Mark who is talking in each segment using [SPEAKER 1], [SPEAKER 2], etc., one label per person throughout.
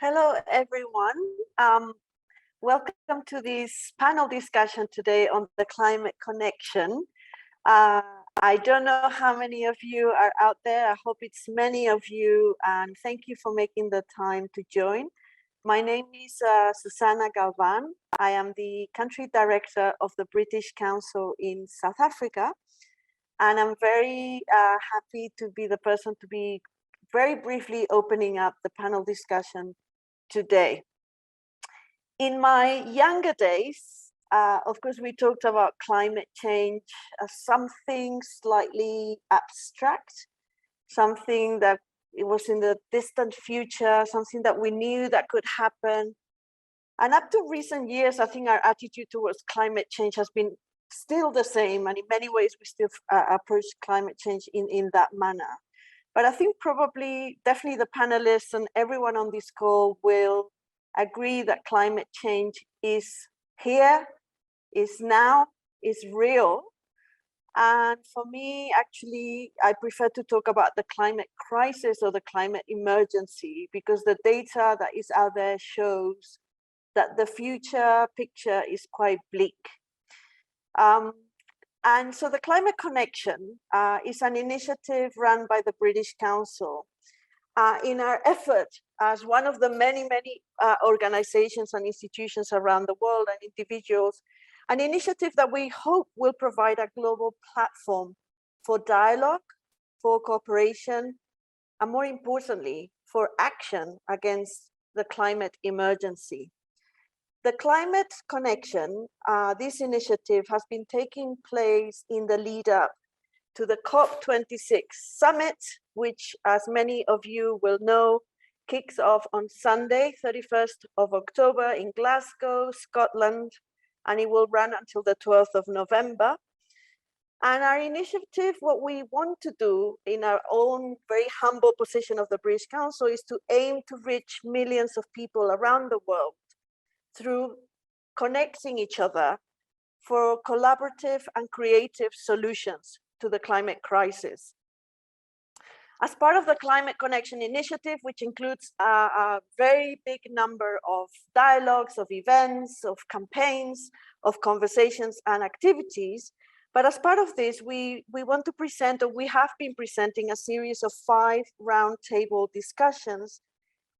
[SPEAKER 1] Hello, everyone. Welcome to this panel discussion today on the climate connection. I don't know how many of you are out there. I hope it's many of you, and thank you for making the time to join. My name is Susana Galvan. I am the country director of the British Council in South Africa, and I'm very happy to be the person to be very briefly opening up the panel discussion today. In my younger days, of course, we talked about climate change as something slightly abstract, something that it was in the distant future, something that we knew that could happen. And up to recent years, I think our attitude towards climate change has been still the same. And in many ways, we still approach climate change in that manner. But I think definitely the panelists and everyone on this call will agree that climate change is here, is now, is real. And for me, actually, I prefer to talk about the climate crisis or the climate emergency, because the data that is out there shows that the future picture is quite bleak. And so the Climate Connection is an initiative run by the British Council in our effort as one of the many organizations and institutions around the world and individuals, an initiative that we hope will provide a global platform for dialogue, for cooperation, and more importantly, for action against the climate emergency. The Climate Connection, this initiative has been taking place in the lead up to the COP26 summit, which, as many of you will know, kicks off on Sunday, 31st of October in Glasgow, Scotland, and it will run until the 12th of November. And our initiative, what we want to do in our own very humble position of the British Council, is to aim to reach millions of people around the world through connecting each other for collaborative and creative solutions to the climate crisis. As part of the Climate Connection initiative, which includes a very big number of dialogues, of events, of campaigns, of conversations and activities, but as part of this, we want to present, or we have been presenting, a series of 5 roundtable discussions,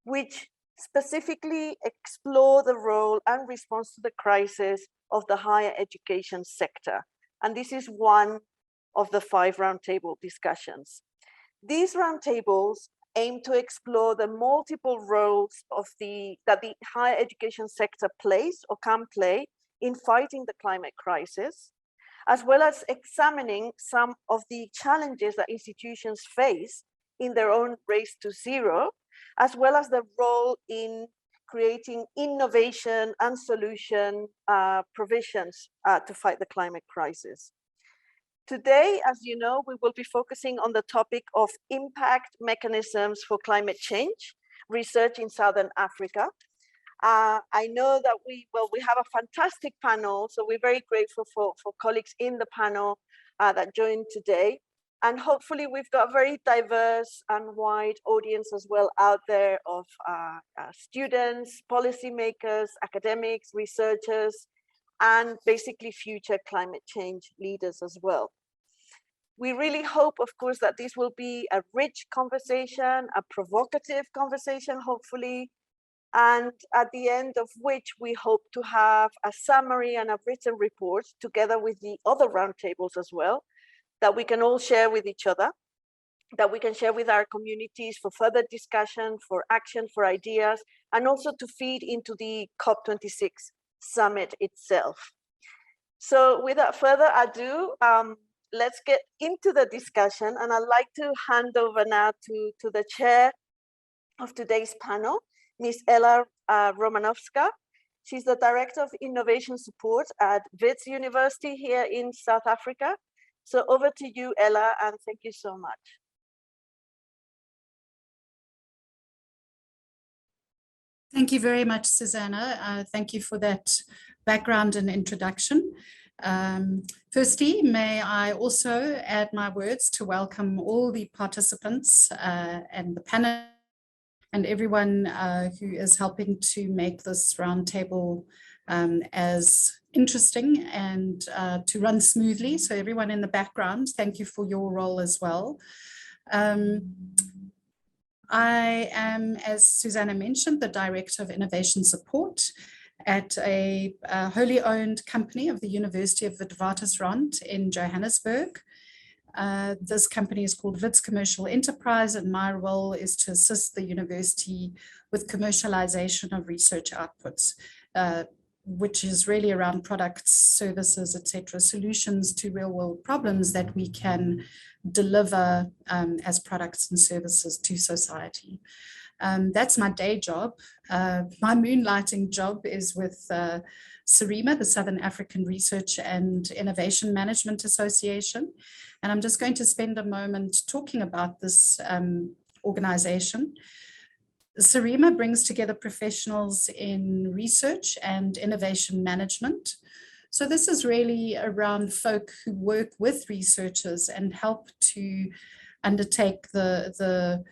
[SPEAKER 1] which specifically explore the role and response to the crisis of the higher education sector. And this is one of the 5 roundtable discussions. These roundtables aim to explore the multiple roles that the higher education sector plays or can play in fighting the climate crisis, as well as examining some of the challenges that institutions face in their own race to zero, as well as the role in creating innovation and solution provisions to fight the climate crisis. Today, as you know, we will be focusing on the topic of impact mechanisms for climate change, research in Southern Africa. I know that we have a fantastic panel, so we're very grateful for colleagues in the panel that joined today. And hopefully we've got a very diverse and wide audience as well out there of students, policymakers, academics, researchers, and basically future climate change leaders as well. We really hope, of course, that this will be a rich conversation, a provocative conversation, hopefully, and at the end of which we hope to have a summary and a written report together with the other roundtables as well, that we can all share with each other, that we can share with our communities for further discussion, for action, for ideas, and also to feed into the COP26 summit itself. So without further ado, let's get into the discussion. And I'd like to hand over now to the chair of today's panel, Ms. Ella Romanovska. She's the Director of Innovation Support at Wits University here in South Africa. So over to you, Ella, and thank you so much.
[SPEAKER 2] Thank you very much, Susanna. Thank you for that background and introduction. Firstly, may I also add my words to welcome all the participants and the panel and everyone who is helping to make this roundtable as interesting and to run smoothly. So everyone in the background, thank you for your role as well. I am, as Susanna mentioned, the Director of Innovation Support at a wholly owned company of the University of Witwatersrand in Johannesburg. This company is called WITS Commercial Enterprise, and my role is to assist the university with commercialization of research outputs, which is really around products, services, etc., solutions to real world problems that we can deliver as products and services to society. That's my day job. My moonlighting job is with SARUA, the Southern African Research and Innovation Management Association. And I'm just going to spend a moment talking about this organization. SARUA brings together professionals in research and innovation management. So this is really around folk who work with researchers and help to undertake the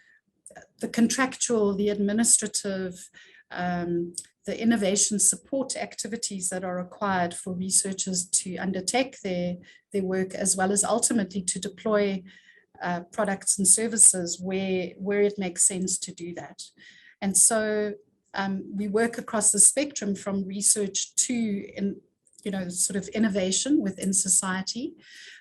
[SPEAKER 2] contractual, the administrative, the innovation support activities that are required for researchers to undertake their work, as well as ultimately to deploy products and services where it makes sense to do that. And so we work across the spectrum from research to sort of innovation within society.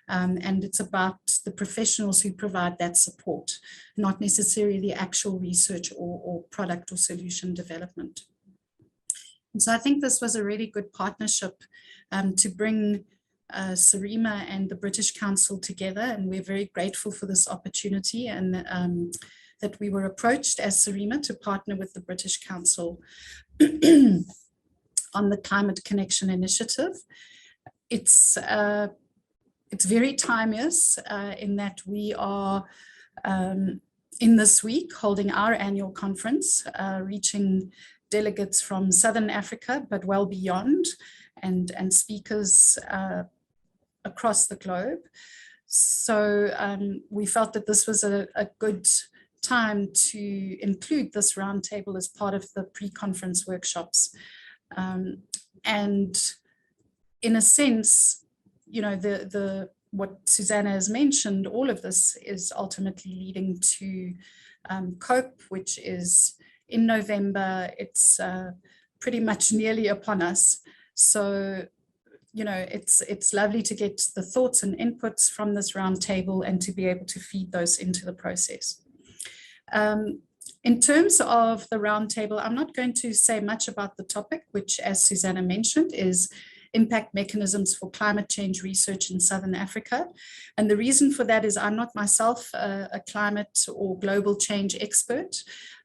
[SPEAKER 2] And it's about the professionals who provide that support, not necessarily the actual research or product or solution development. And so I think this was a really good partnership to bring SARUA and the British Council together, and we're very grateful for this opportunity, and that we were approached as SARUA to partner with the British Council on the Climate Connection Initiative. It's very timeless in that we are in this week holding our annual conference, reaching delegates from Southern Africa, but well beyond, and speakers across the globe. So we felt that this was a good time to include this roundtable as part of the pre-conference workshops. And in a sense, what Susanna has mentioned, all of this is ultimately leading to COPE, which is in November. It's pretty much nearly upon us. So, it's lovely to get the thoughts and inputs from this roundtable and to be able to feed those into the process. In terms of the roundtable, I'm not going to say much about the topic, which, as Susanna mentioned, is impact mechanisms for climate change research in Southern Africa. And the reason for that is I'm not myself a climate or global change expert.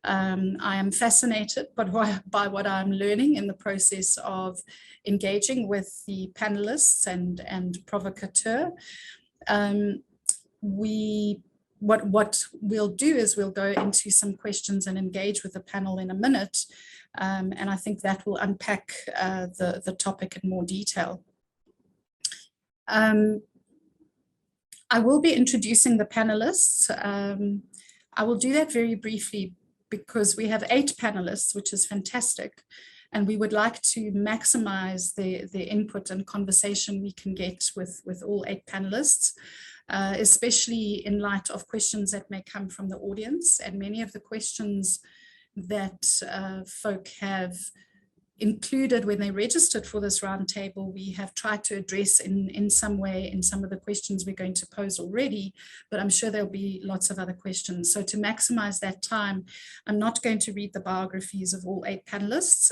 [SPEAKER 2] I am fascinated by what I'm learning in the process of engaging with the panelists and provocateur. What we'll do is we'll go into some questions and engage with the panel in a minute. And I think that will unpack the topic in more detail. I will be introducing the panelists. I will do that very briefly because we have 8 panelists, which is fantastic. And we would like to maximize the input and conversation we can get with all 8 panelists. Especially in light of questions that may come from the audience, and many of the questions that folk have included when they registered for this roundtable, we have tried to address in some way in some of the questions we're going to pose already, but I'm sure there'll be lots of other questions. So to maximize that time, I'm not going to read the biographies of all 8 panelists.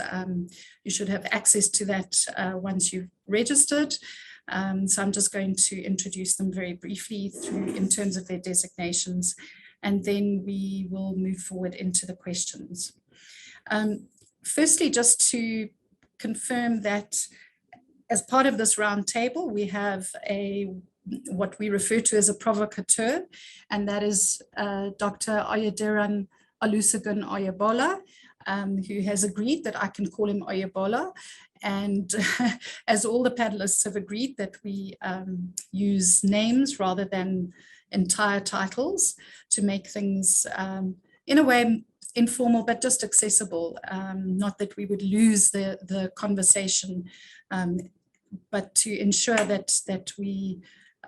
[SPEAKER 2] You should have access to that once you've registered. So I'm just going to introduce them very briefly in terms of their designations, and then we will move forward into the questions. Firstly, just to confirm that as part of this roundtable, we have what we refer to as a provocateur, and that is Dr. Oyediran Olusegun Oyebola, who has agreed that I can call him Oyebola. And as all the panelists have agreed that we use names rather than entire titles to make things in a way informal, but just accessible, not that we would lose the conversation, but to ensure that we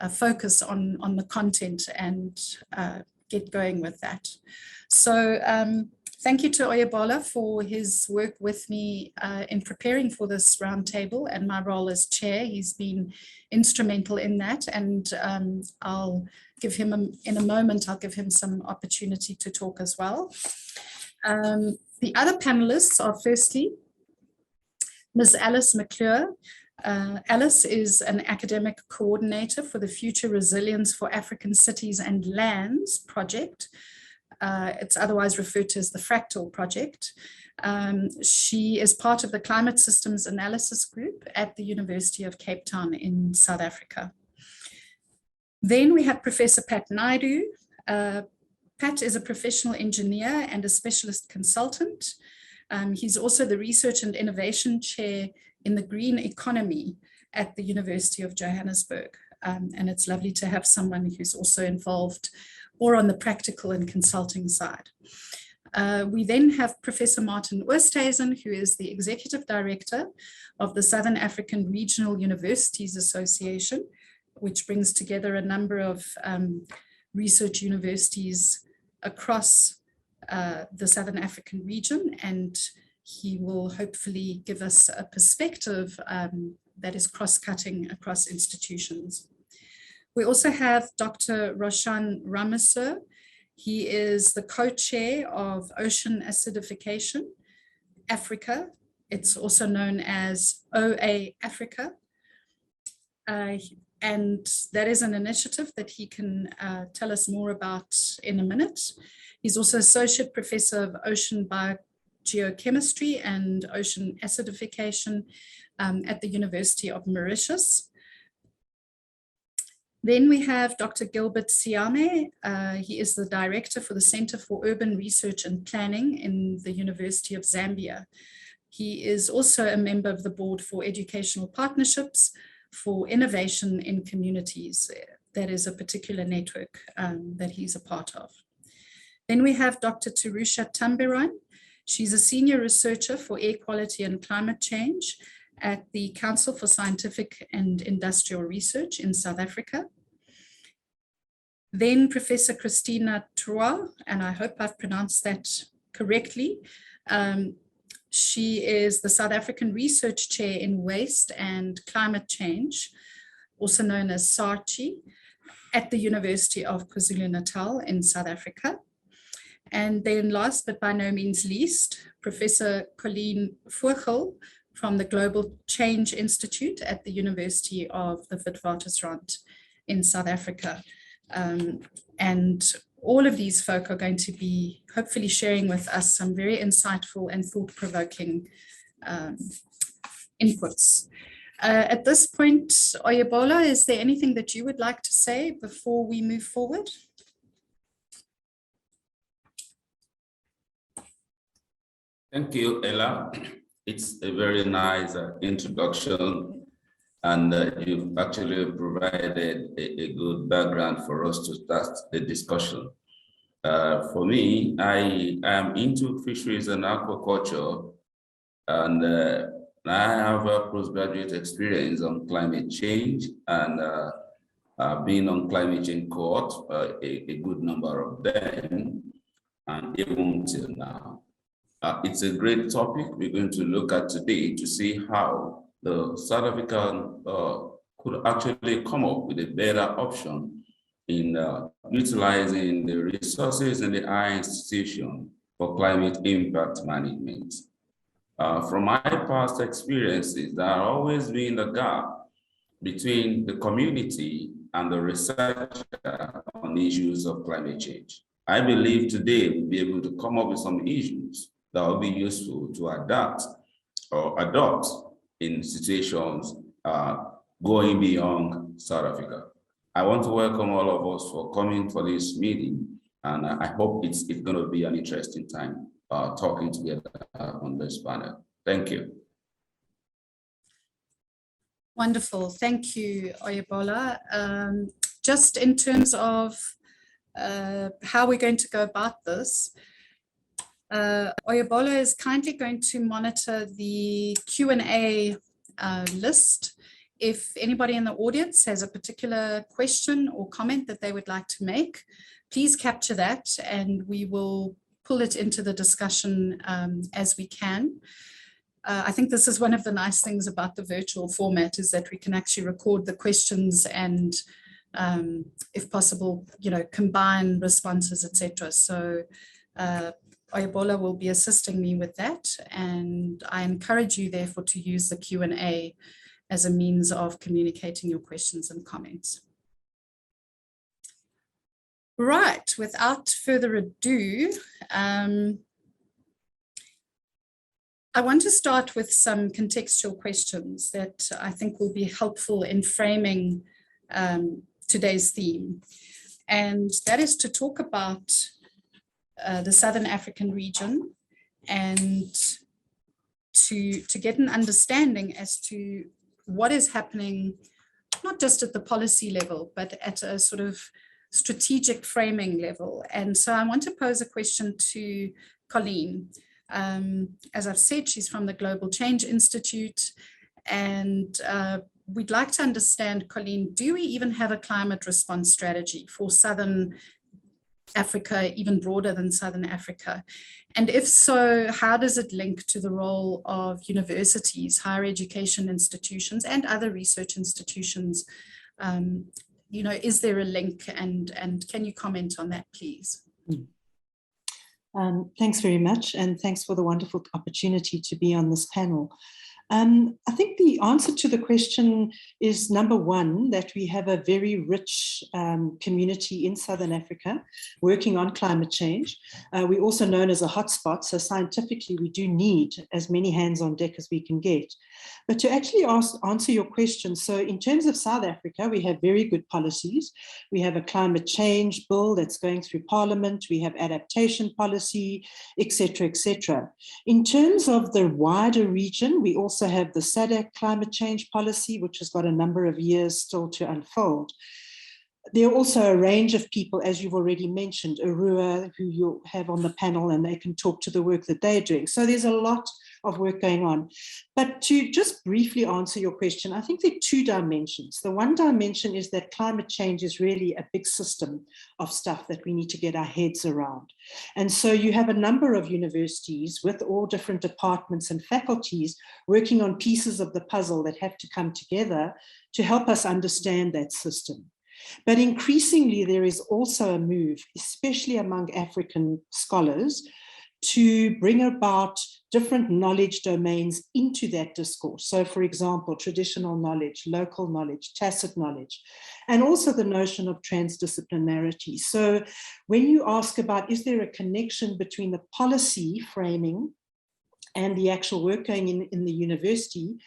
[SPEAKER 2] focus on the content and get going with that. So thank you to Oyebola for his work with me in preparing for this roundtable and my role as chair. He's been instrumental in that, and I'll give him, in a moment, I'll give him some opportunity to talk as well. The other panelists are firstly, Ms. Alice McClure. Alice is an academic coordinator for the Future Resilience for African Cities and Lands project. It's otherwise referred to as the Fractal project. She is part of the Climate Systems Analysis Group at the University of Cape Town in South Africa. Then we have Professor Pat Naidoo. Pat is a professional engineer and a specialist consultant. He's also the Research and Innovation Chair in the Green Economy at the University of Johannesburg. And it's lovely to have someone who's also involved or on the practical and consulting side. We then have Professor Martin Oosthuizen, who is the Executive Director of the Southern African Regional Universities Association, which brings together a number of research universities across the Southern African region, and he will hopefully give us a perspective that is cross-cutting across institutions. We also have Dr. Roshan Ramesseur. He is the co-chair of Ocean Acidification Africa. It's also known as OA Africa. And that is an initiative that he can tell us more about in a minute. He's also Associate Professor of Ocean Biogeochemistry and Ocean Acidification at the University of Mauritius. Then we have Dr. Gilbert Siame. He is the Director for the Center for Urban Research and Planning in the University of Zambia. He is also a member of the Board for Educational Partnerships for Innovation in Communities. That is a particular network that he's a part of. Then we have Dr. Tirusha Thambiran. She's a senior researcher for air quality and climate change at the Council for Scientific and Industrial Research in South Africa. Then Professor Cristina Trois, and I hope I've pronounced that correctly. She is the South African Research Chair in Waste and Climate Change, also known as SARUA, at the University of KwaZulu Natal in South Africa. And then last but by no means least, Professor Coleen Vogel from the Global Change Institute at the University of the Witwatersrand in South Africa. And all of these folk are going to be hopefully sharing with us some very insightful and thought-provoking inputs. At this point, Oyebola, is there anything that you would like to say before we move forward?
[SPEAKER 3] Thank you, Ella. It's a very nice introduction, and you've actually provided a good background for us to start the discussion. For me, I am into fisheries and aquaculture, and I have a postgraduate experience on climate change, and I've been on climate change cohort, a good number of them, and even till now. It's a great topic we're going to look at today to see how the South African could actually come up with a better option in utilizing the resources in the higher institution for climate impact management. From my past experiences, there has always been a gap between the community and the researcher on issues of climate change. I believe today we'll be able to come up with some issues that will be useful to adapt or adopt in situations going beyond South Africa. I want to welcome all of us for coming for this meeting, and I hope it's going to be an interesting time talking together on this panel. Thank you.
[SPEAKER 2] Wonderful, thank you, Oyebola. Just in terms of how we're going to go about this, Oyebola is kindly going to monitor the Q&A list. If anybody in the audience has a particular question or comment that they would like to make, please capture that and we will pull it into the discussion as we can. I think this is one of the nice things about the virtual format, is that we can actually record the questions and if possible, combine responses, etc. So Oyebola will be assisting me with that, and I encourage you therefore to use the Q&A as a means of communicating your questions and comments. Right, without further ado, I want to start with some contextual questions that I think will be helpful in framing today's theme. And that is to talk about the Southern African region and to get an understanding as to what is happening, not just at the policy level, but at a sort of strategic framing level. And so I want to pose a question to Coleen. As I've said, she's from the Global Change Institute, and we'd like to understand, Coleen, do we even have a climate response strategy for Southern Africa, even broader than Southern Africa? And if so, how does it link to the role of universities, higher education institutions, and other research institutions? Is there a link, and can you comment on that, please?
[SPEAKER 4] Thanks very much, and thanks for the wonderful opportunity to be on this panel. I think the answer to the question is, number one, that we have a very rich community in Southern Africa working on climate change. We're also known as a hotspot, so scientifically we do need as many hands on deck as we can get. But to actually answer your question, so in terms of South Africa, we have very good policies. We have a climate change bill that's going through Parliament. We have adaptation policy, etc., etc. In terms of the wider region, we also have the SADC climate change policy, which has got a number of years still to unfold. There are also a range of people, as you've already mentioned, SARUA, who you'll have on the panel, and they can talk to the work that they're doing. So there's a lot of work going on. But to just briefly answer your question, I think there are two dimensions. The one dimension is that climate change is really a big system of stuff that we need to get our heads around. And so you have a number of universities with all different departments and faculties working on pieces of the puzzle that have to come together to help us understand that system. But increasingly, there is also a move, especially among African scholars, to bring about different knowledge domains into that discourse. So, for example, traditional knowledge, local knowledge, tacit knowledge, and also the notion of transdisciplinarity. So when you ask about, is there a connection between the policy framing and the actual work going in the university,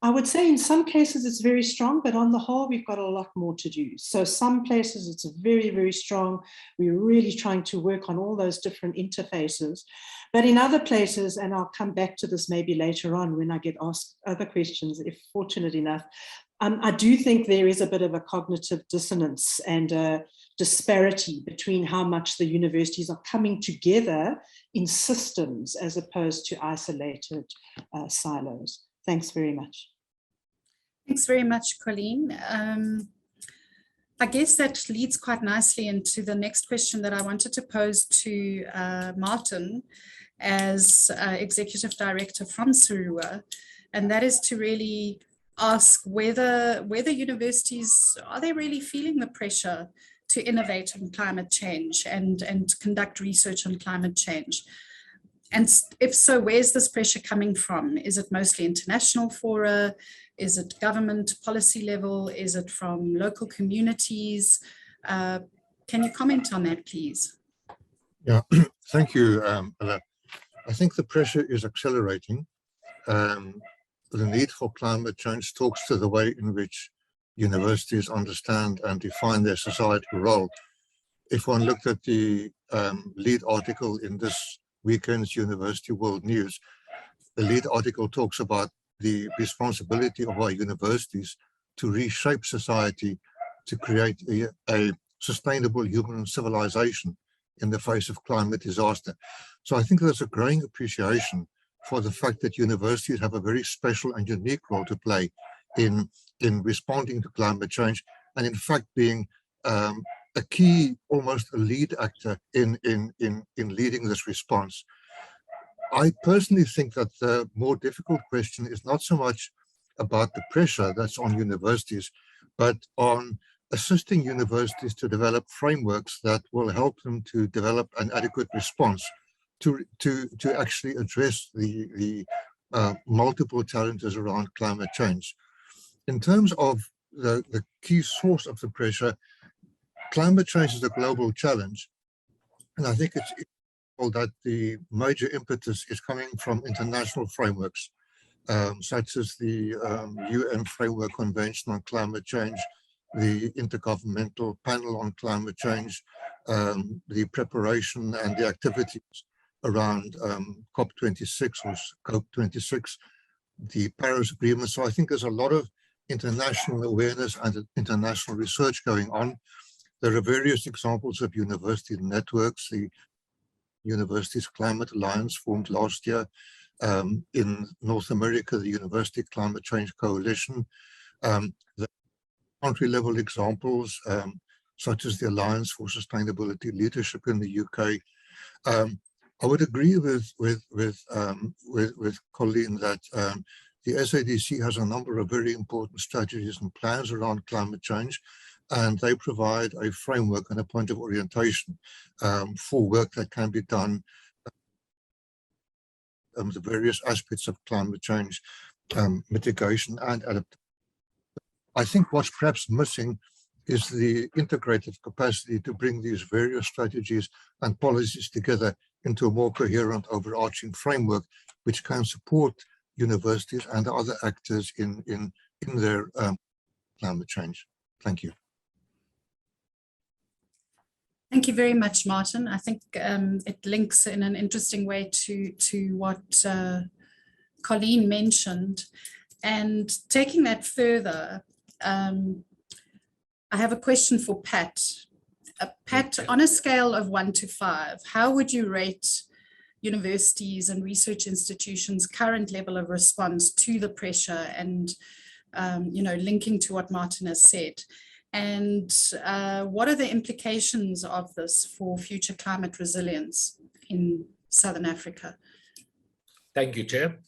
[SPEAKER 4] I would say in some cases it's very strong, but on the whole, we've got a lot more to do. So some places it's very, very strong. We're really trying to work on all those different interfaces. But in other places, and I'll come back to this maybe later on when I get asked other questions, if fortunate enough, I do think there is a bit of a cognitive dissonance and a disparity between how much the universities are coming together in systems as opposed to isolated silos. Thanks very much.
[SPEAKER 2] Thanks very much, Coleen. I guess that leads quite nicely into the next question that I wanted to pose to Martin as Executive Director from SARUA, and that is to really ask whether universities, are they really feeling the pressure to innovate on climate change and conduct research on climate change? And if so, where's this pressure coming from? Is it mostly international fora? Is it government policy level? Is it from local communities? Can you comment on that, please?
[SPEAKER 5] Yeah, thank you, Ella. I think the pressure is accelerating. The need for climate change talks to the way in which universities understand and define their societal role. If one looked at the lead article in this weekend's University World News, the lead article talks about the responsibility of our universities to reshape society to create a sustainable human civilization in the face of climate disaster. So I think there's a growing appreciation for the fact that universities have a very special and unique role to play in responding to climate change, and in fact being a key, almost a lead actor in leading this response. I personally think that the more difficult question is not so much about the pressure that's on universities, but on assisting universities to develop frameworks that will help them to develop an adequate response to actually address the multiple challenges around climate change. In terms of the key source of the pressure, climate change is a global challenge, and I think it's that the major impetus is coming from international frameworks, such as the UN Framework Convention on Climate Change, the Intergovernmental Panel on Climate Change, the preparation and the activities around COP26 or COP26, the Paris Agreement. So I think there's a lot of international awareness and international research going on. There are various examples of university networks. The Universities Climate Alliance formed last year. In North America, the University Climate Change Coalition. The country level examples, such as the Alliance for Sustainability Leadership in the UK. I would agree with Coleen that the SADC has a number of very important strategies and plans around climate change, and they provide a framework and a point of orientation for work that can be done, the various aspects of climate change mitigation and adaptation. I think what's perhaps missing is the integrated capacity to bring these various strategies and policies together into a more coherent, overarching framework, which can support universities and other actors in their climate change. Thank you.
[SPEAKER 2] Thank you very much, Martin. I think it links in an interesting way to what Coleen mentioned. And taking that further, I have a question for Pat. Pat, on a scale of 1 to 5, how would you rate universities and research institutions' current level of response to the pressure and, linking to what Martin has said? And what are the implications of this for future climate resilience in Southern Africa?
[SPEAKER 6] Thank you, Chair.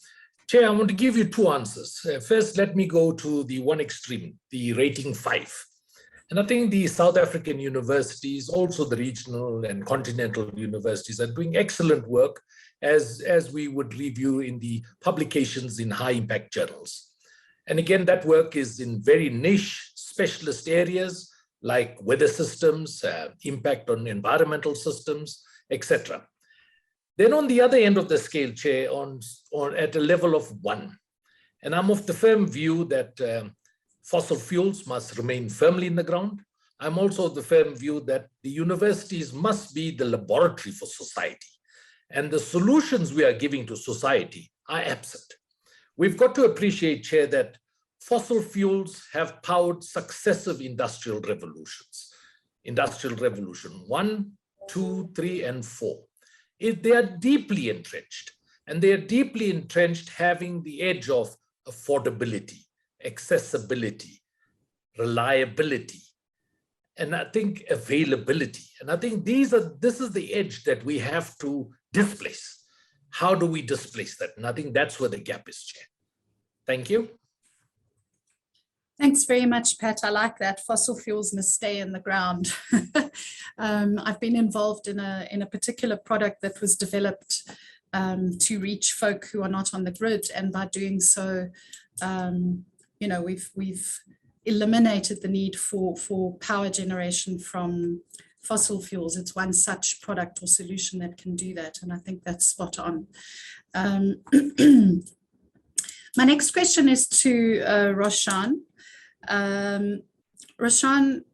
[SPEAKER 6] Chair, I want to give you two answers. First, let me go to the one extreme, the rating 5. And I think the South African universities, also the regional and continental universities, are doing excellent work as we would review in the publications in high impact journals. And again, that work is in very niche specialist areas like weather systems, impact on environmental systems, etc. Then on the other end of the scale, Chair, at a level of 1, and I'm of the firm view that fossil fuels must remain firmly in the ground. I'm also of the firm view that the universities must be the laboratory for society, and the solutions we are giving to society are absent. We've got to appreciate, Chair, that fossil fuels have powered successive industrial revolutions. Industrial Revolution 1, 2, 3, and 4. They are deeply entrenched, and they are deeply entrenched having the edge of affordability, accessibility, reliability, and I think availability. And I think this is the edge that we have to displace. How do we displace that? And I think that's where the gap is, Chair. Thank you.
[SPEAKER 2] Thanks very much, Pat. I like that. Fossil fuels must stay in the ground. I've been involved in a particular product that was developed to reach folk who are not on the grid, and by doing so, we've eliminated the need for power generation from fossil fuels. It's one such product or solution that can do that, and I think that's spot on. My next question is to Roshan. Roshan,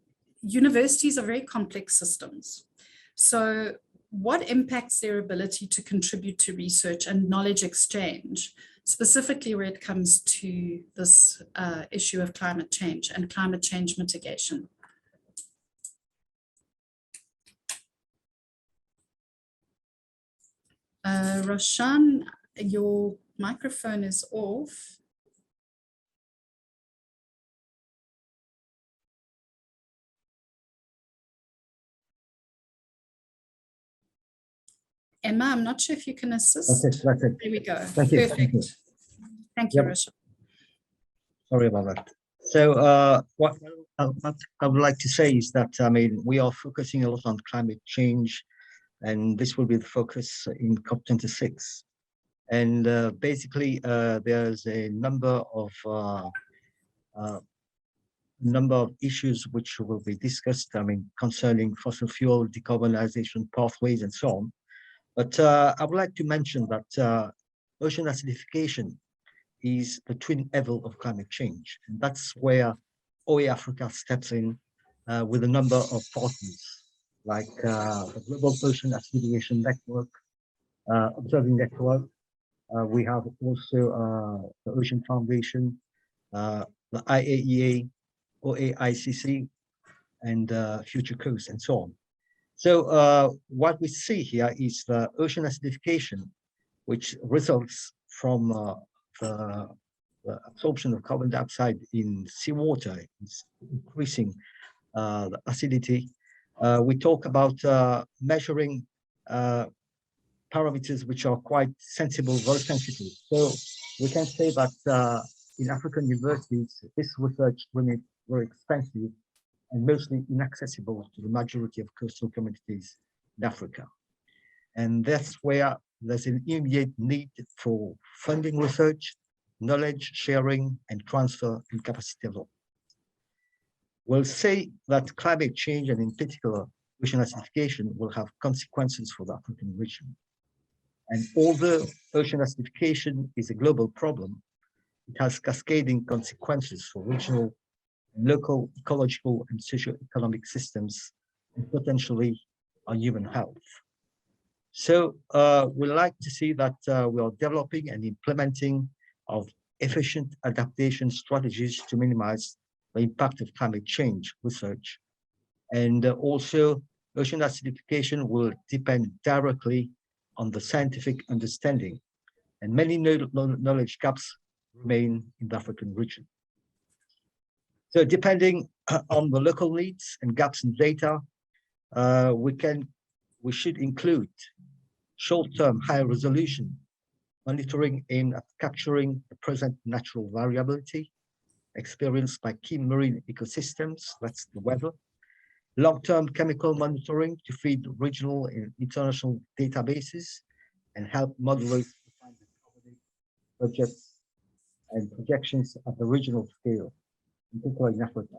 [SPEAKER 2] universities are very complex systems. So what impacts their ability to contribute to research and knowledge exchange, specifically where it comes to this issue of climate change and climate change mitigation? Roshan, your microphone is off. Emma, I'm not sure if you can assist.
[SPEAKER 7] That's it.
[SPEAKER 2] There we go.
[SPEAKER 7] Thank you.
[SPEAKER 2] Perfect. Thank you,
[SPEAKER 7] Yep.
[SPEAKER 2] Roshan.
[SPEAKER 7] Sorry about that. So what I would like to say is that, I mean, we are focusing a lot on climate change, and this will be the focus in COP26. And basically, there's a number of issues which will be discussed, I mean, concerning fossil fuel, decarbonization pathways, and so on. But I would like to mention that ocean acidification is the twin evil of climate change. And that's where OA Africa steps in with a number of partners, like the Global Ocean Acidification Network, Observing Network. We have also the Ocean Foundation, the IAEA, OAICC, and Future Coast, and so on. So what we see here is the ocean acidification, which results from the absorption of carbon dioxide in seawater, is increasing the acidity. We talk about measuring parameters which are quite sensible, very sensitive. So we can say that in African universities, this research remains very expensive and mostly inaccessible to the majority of coastal communities in Africa. And that's where there's an immediate need for funding research, knowledge sharing, and transfer and capacity development. We'll say that climate change, and in particular ocean acidification, will have consequences for the African region. And although ocean acidification is a global problem, it has cascading consequences for regional, local, ecological, and socio-economic systems, and potentially on human health. So we like to see that we are developing and implementing of efficient adaptation strategies to minimize the impact of climate change research. And also, ocean acidification will depend directly on the scientific understanding, and many knowledge gaps remain in the African region. So depending on the local needs and gaps in data, we should include short-term high-resolution monitoring aimed at capturing the present natural variability experienced by key marine ecosystems, that's the weather. Long-term chemical monitoring to feed regional and international databases and help moderate budgets and projections at the regional scale, in particular in Africa.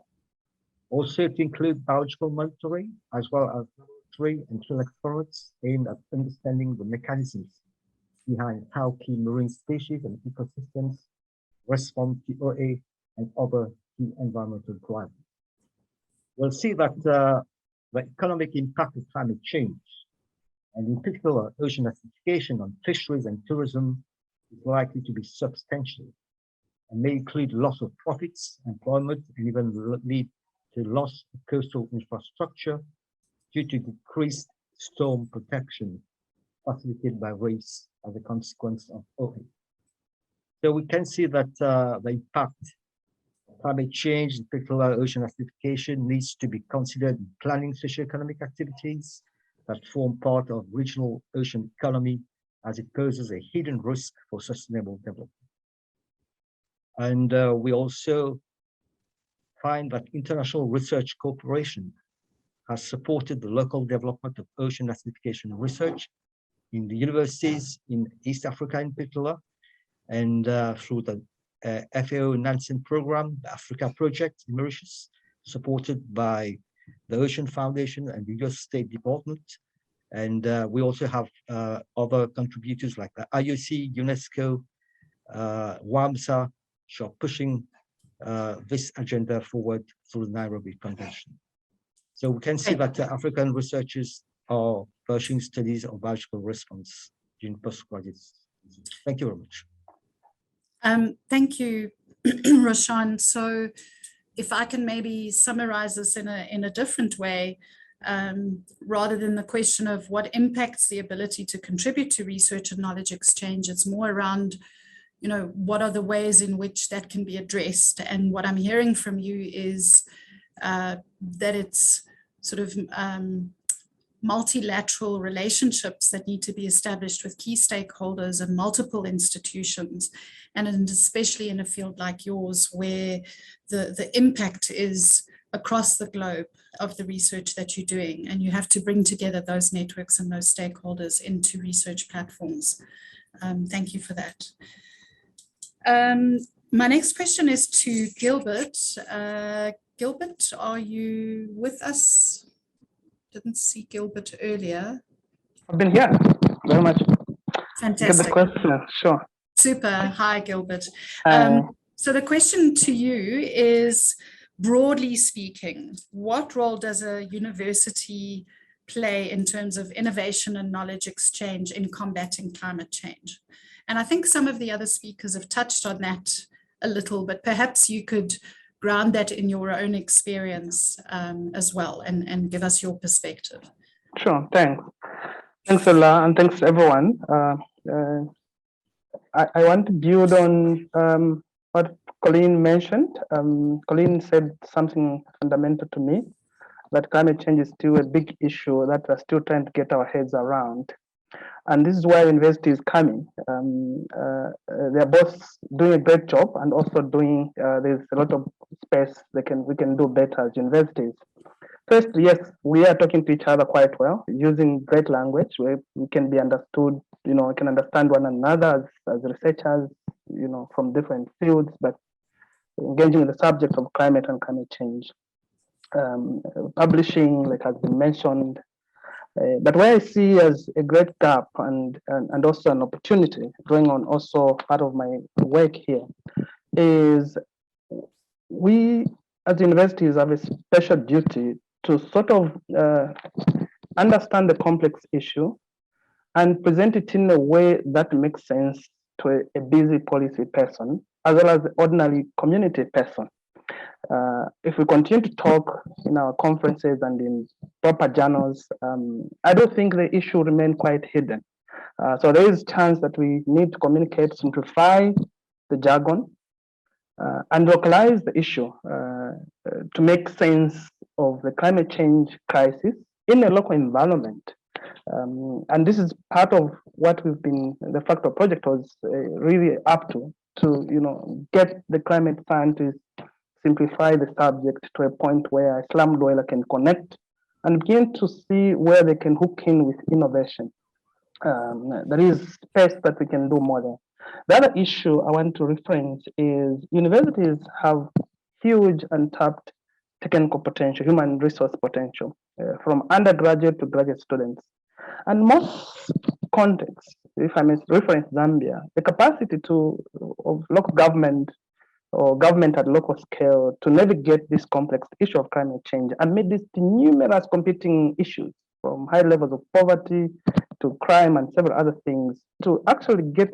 [SPEAKER 7] Also to include biological monitoring, as well as laboratory and field experiments aimed at understanding the mechanisms behind how key marine species and ecosystems respond to OA and other key environmental requirements. We'll see that the economic impact of climate change, and in particular ocean acidification on fisheries and tourism, is likely to be substantial and may include loss of profits, employment, and even lead to loss of coastal infrastructure due to decreased storm protection facilitated by waves as a consequence of OA. So we can see that the impact of climate change, in particular ocean acidification, needs to be considered in planning socioeconomic activities that form part of regional ocean economy, as it poses a hidden risk for sustainable development. And we also find that international research cooperation has supported the local development of ocean acidification research in the universities in East Africa in particular, and through the FAO Nansen program, the Africa project in Mauritius, supported by the Ocean Foundation and the US State Department. And we also have other contributors like the IOC, UNESCO, WAMSA, which are pushing this agenda forward through the Nairobi Convention. So we can see that African researchers are pursuing studies of biological response during postgraduate. Thank you very much.
[SPEAKER 2] Thank you, Roshan. So if I can maybe summarize this in a different way, rather than the question of what impacts the ability to contribute to research and knowledge exchange. It's more around, you know, what are the ways in which that can be addressed. And what I'm hearing from you is that it's sort of multilateral relationships that need to be established with key stakeholders and multiple institutions, and especially in a field like yours where the impact is across the globe of the research that you're doing, and you have to bring together those networks and those stakeholders into research platforms. Thank you for that. My next question is to Gilbert. Gilbert, are you with us? Didn't see Gilbert earlier.
[SPEAKER 8] I've been here very much.
[SPEAKER 2] Fantastic.
[SPEAKER 8] Get the question, sure.
[SPEAKER 2] Super. Hi, Gilbert. So the question to you is, broadly speaking, what role does a university play in terms of innovation and knowledge exchange in combating climate change? And I think some of the other speakers have touched on that a little, but perhaps you could ground that in your own experience as well, and give us your perspective.
[SPEAKER 8] Sure, thanks. Thanks, Ella, and thanks everyone. I want to build on what Coleen mentioned. Coleen said something fundamental to me, that climate change is still a big issue that we're still trying to get our heads around. And this is where university is coming. They're both doing a great job, and also doing, there's a lot of space we can do better as universities. First, yes, we are talking to each other quite well, using great language where we can be understood, you know, we can understand one another as researchers, you know, from different fields, but engaging with the subject of climate and climate change. Publishing, like has been mentioned, but where I see as a great gap and also an opportunity, going on also part of my work here, is we as universities have a special duty to sort of understand the complex issue and present it in a way that makes sense to a busy policy person, as well as the ordinary community person. If we continue to talk in our conferences and in proper journals, I don't think the issue remain quite hidden. So there is a chance that we need to communicate, simplify the jargon, and localize the issue to make sense of the climate change crisis in a local environment. And this is part of what we've been, the Factor project was really up to, you know, get the climate scientists, simplify the subject to a point where a slum dweller can connect and begin to see where they can hook in with innovation. There is space that we can do more there. The other issue I want to reference is universities have huge untapped technical potential, human resource potential, from undergraduate to graduate students. And most contexts, if I may reference Zambia, the capacity of local government or government at local scale to navigate this complex issue of climate change amid these numerous competing issues, from high levels of poverty to crime and several other things, to actually get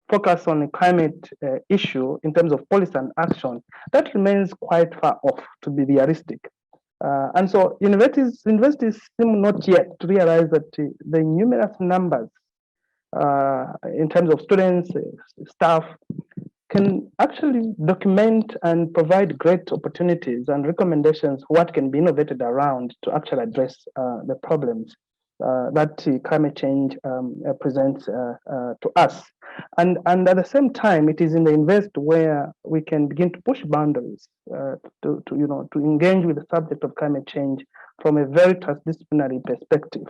[SPEAKER 8] focus on the climate issue in terms of policy and action, that remains quite far off, to be realistic. And so universities seem not yet to realize that the numerous numbers in terms of students, staff, can actually document and provide great opportunities and recommendations what can be innovated around to actually address the problems that climate change presents to us. And at the same time, it is in the invest where we can begin to push boundaries to engage with the subject of climate change from a very transdisciplinary perspective,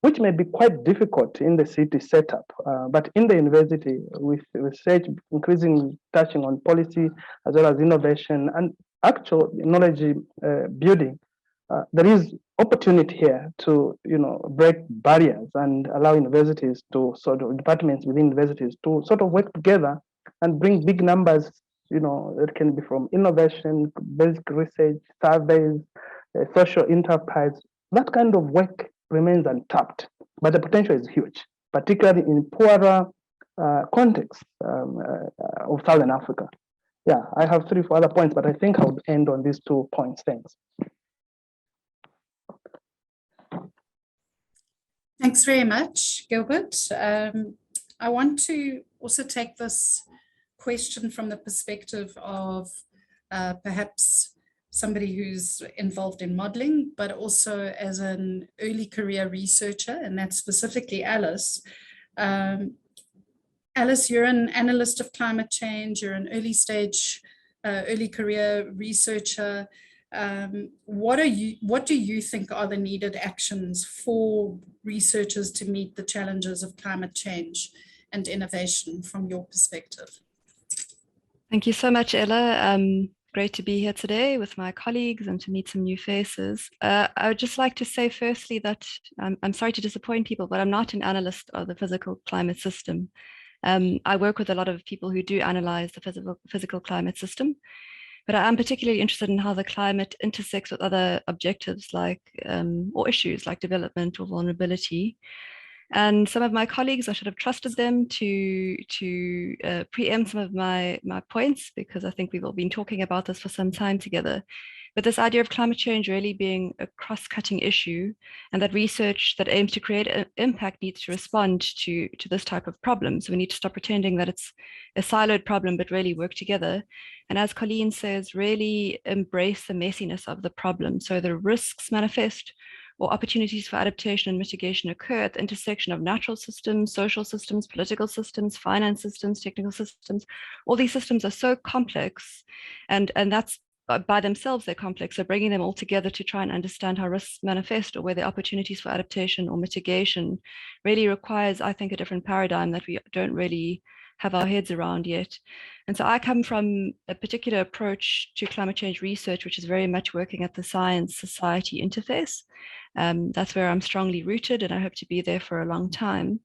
[SPEAKER 8] which may be quite difficult in the city setup, but in the university with research increasingly touching on policy as well as innovation and actual knowledge building, there is opportunity here to break barriers and allow universities to departments within universities to sort of work together and bring big numbers. It can be from innovation, basic research, surveys, social enterprise. That kind of work remains untapped, but the potential is huge, particularly in poorer contexts of Southern Africa. Yeah, I have 3 or 4 other points, but I think I would end on these 2 points. Thanks.
[SPEAKER 2] Thanks very much, Gilbert. I want to also take this question from the perspective of perhaps somebody who's involved in modeling, but also as an early career researcher, and that's specifically Alice. Alice, you're an analyst of climate change, you're an early stage, early career researcher. What do you think are the needed actions for researchers to meet the challenges of climate change and innovation from your perspective?
[SPEAKER 9] Thank you so much, Ella. Great to be here today with my colleagues and to meet some new faces. I would just like to say firstly that I'm sorry to disappoint people, but I'm not an analyst of the physical climate system. I work with a lot of people who do analyze the physical climate system, but I am particularly interested in how the climate intersects with other objectives like, or issues like development or vulnerability. And some of my colleagues, I should have trusted them to preempt some of my points, because I think we've all been talking about this for some time together. But this idea of climate change really being a cross-cutting issue, and that research that aims to create an impact needs to respond to this type of problem. So we need to stop pretending that it's a siloed problem, but really work together. And as Coleen says, really embrace the messiness of the problem. So the risks manifest, or opportunities for adaptation and mitigation occur at the intersection of natural systems, social systems, political systems, finance systems, technical systems. All these systems are so complex, and that's by themselves, they're complex. So bringing them all together to try and understand how risks manifest, or where there are opportunities for adaptation or mitigation, really requires, I think, a different paradigm that we don't really have our heads around yet. And so I come from a particular approach to climate change research, which is very much working at the science-society interface. That's where I'm strongly rooted, and I hope to be there for a long time.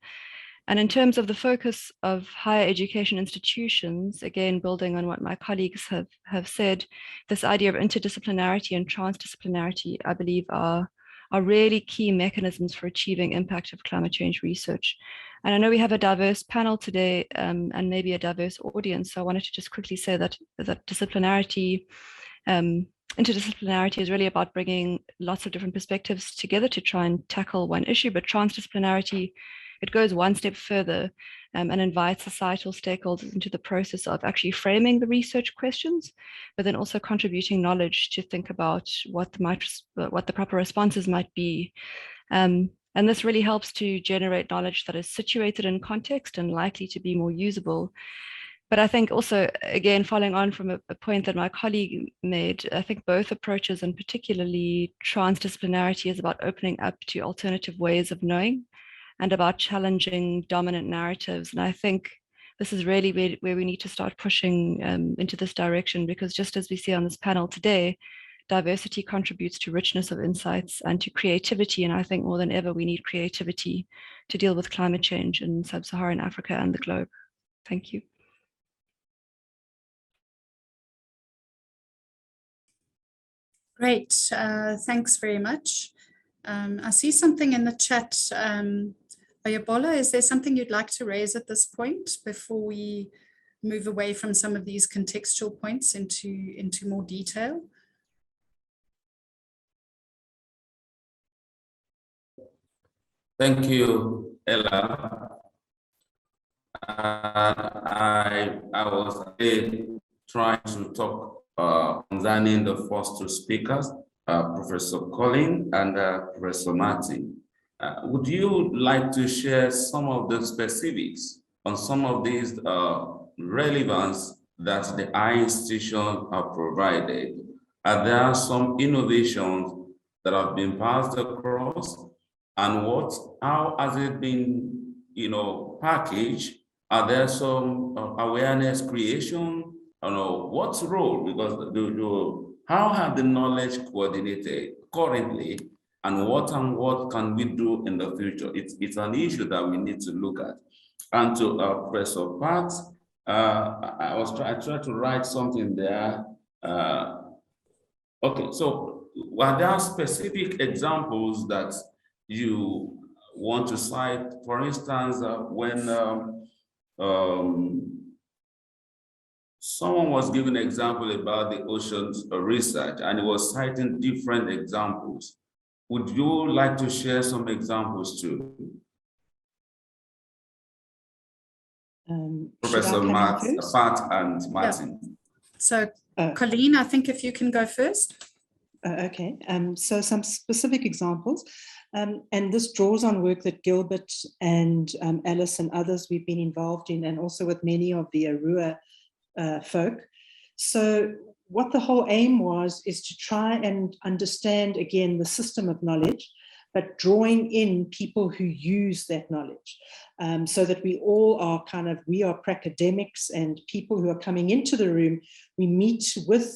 [SPEAKER 9] And in terms of the focus of higher education institutions, again, building on what my colleagues have said, this idea of interdisciplinarity and transdisciplinarity, I believe, are really key mechanisms for achieving impact of climate change research. And I know we have a diverse panel today, and maybe a diverse audience. So I wanted to just quickly say that interdisciplinarity is really about bringing lots of different perspectives together to try and tackle one issue, but transdisciplinarity, it goes one step further and invites societal stakeholders into the process of actually framing the research questions, but then also contributing knowledge to think about what the proper responses might be. And this really helps to generate knowledge that is situated in context and likely to be more usable. But I think also, again, following on from a point that my colleague made, I think both approaches, and particularly transdisciplinarity, is about opening up to alternative ways of knowing and about challenging dominant narratives. And I think this is really where we need to start pushing into this direction, because just as we see on this panel today, diversity contributes to richness of insights and to creativity. And I think more than ever, we need creativity to deal with climate change in Sub-Saharan Africa and the globe. Thank you.
[SPEAKER 2] Great, thanks very much. I see something in the chat. Oyebola, is there something you'd like to raise at this point before we move away from some of these contextual points into more detail?
[SPEAKER 3] Thank you, Ella. I was trying to talk concerning the first two speakers, Professor Coleen and Professor Martin. Would you like to share some of the specifics on some of these relevance that the I institution have provided? Are there some innovations that have been passed across? And how has it been, packaged? Are there some awareness creation? What's role? Because how have the knowledge coordinated currently, and what can we do in the future? It's an issue that we need to look at. And to Professor Pat, I tried to write something there. Okay, so are there specific examples that you want to cite? For instance, when someone was giving an example about the oceans research, and he was citing different examples. would you like to share some examples too? Professor Pat and Martin.
[SPEAKER 2] Yeah. So Coleen, I think if you can go first.
[SPEAKER 4] Okay, so some specific examples, and this draws on work that Gilbert and Alice and others we've been involved in, and also with many of the SARUA folk. So what the whole aim was is to try and understand, again, the system of knowledge, but drawing in people who use that knowledge, so that we all are we are academics and people who are coming into the room, we meet with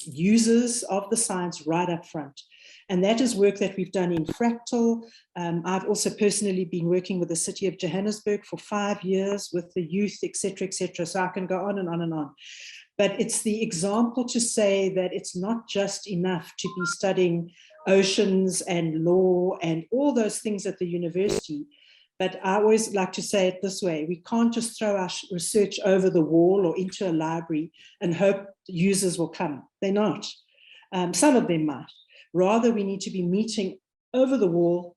[SPEAKER 4] users of the science right up front. And that is work that we've done in Fractal. I've also personally been working with the city of Johannesburg for 5 years with the youth, etc., etc. So I can go on and on and on. But it's the example to say that it's not just enough to be studying oceans and law and all those things at the university. But I always like to say it this way: we can't just throw our research over the wall or into a library and hope users will come. They're not. Some of them might. Rather, we need to be meeting over the wall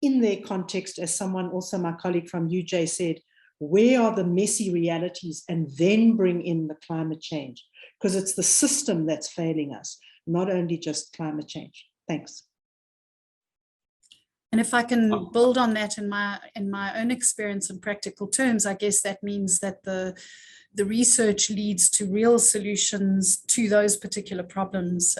[SPEAKER 4] in their context, as someone, also my colleague from UJ said, where are the messy realities, and then bring in the climate change, because it's the system that's failing us, not only just climate change. Thanks.
[SPEAKER 2] And if I can build on that in my own experience in practical terms, I guess that means that the research leads to real solutions to those particular problems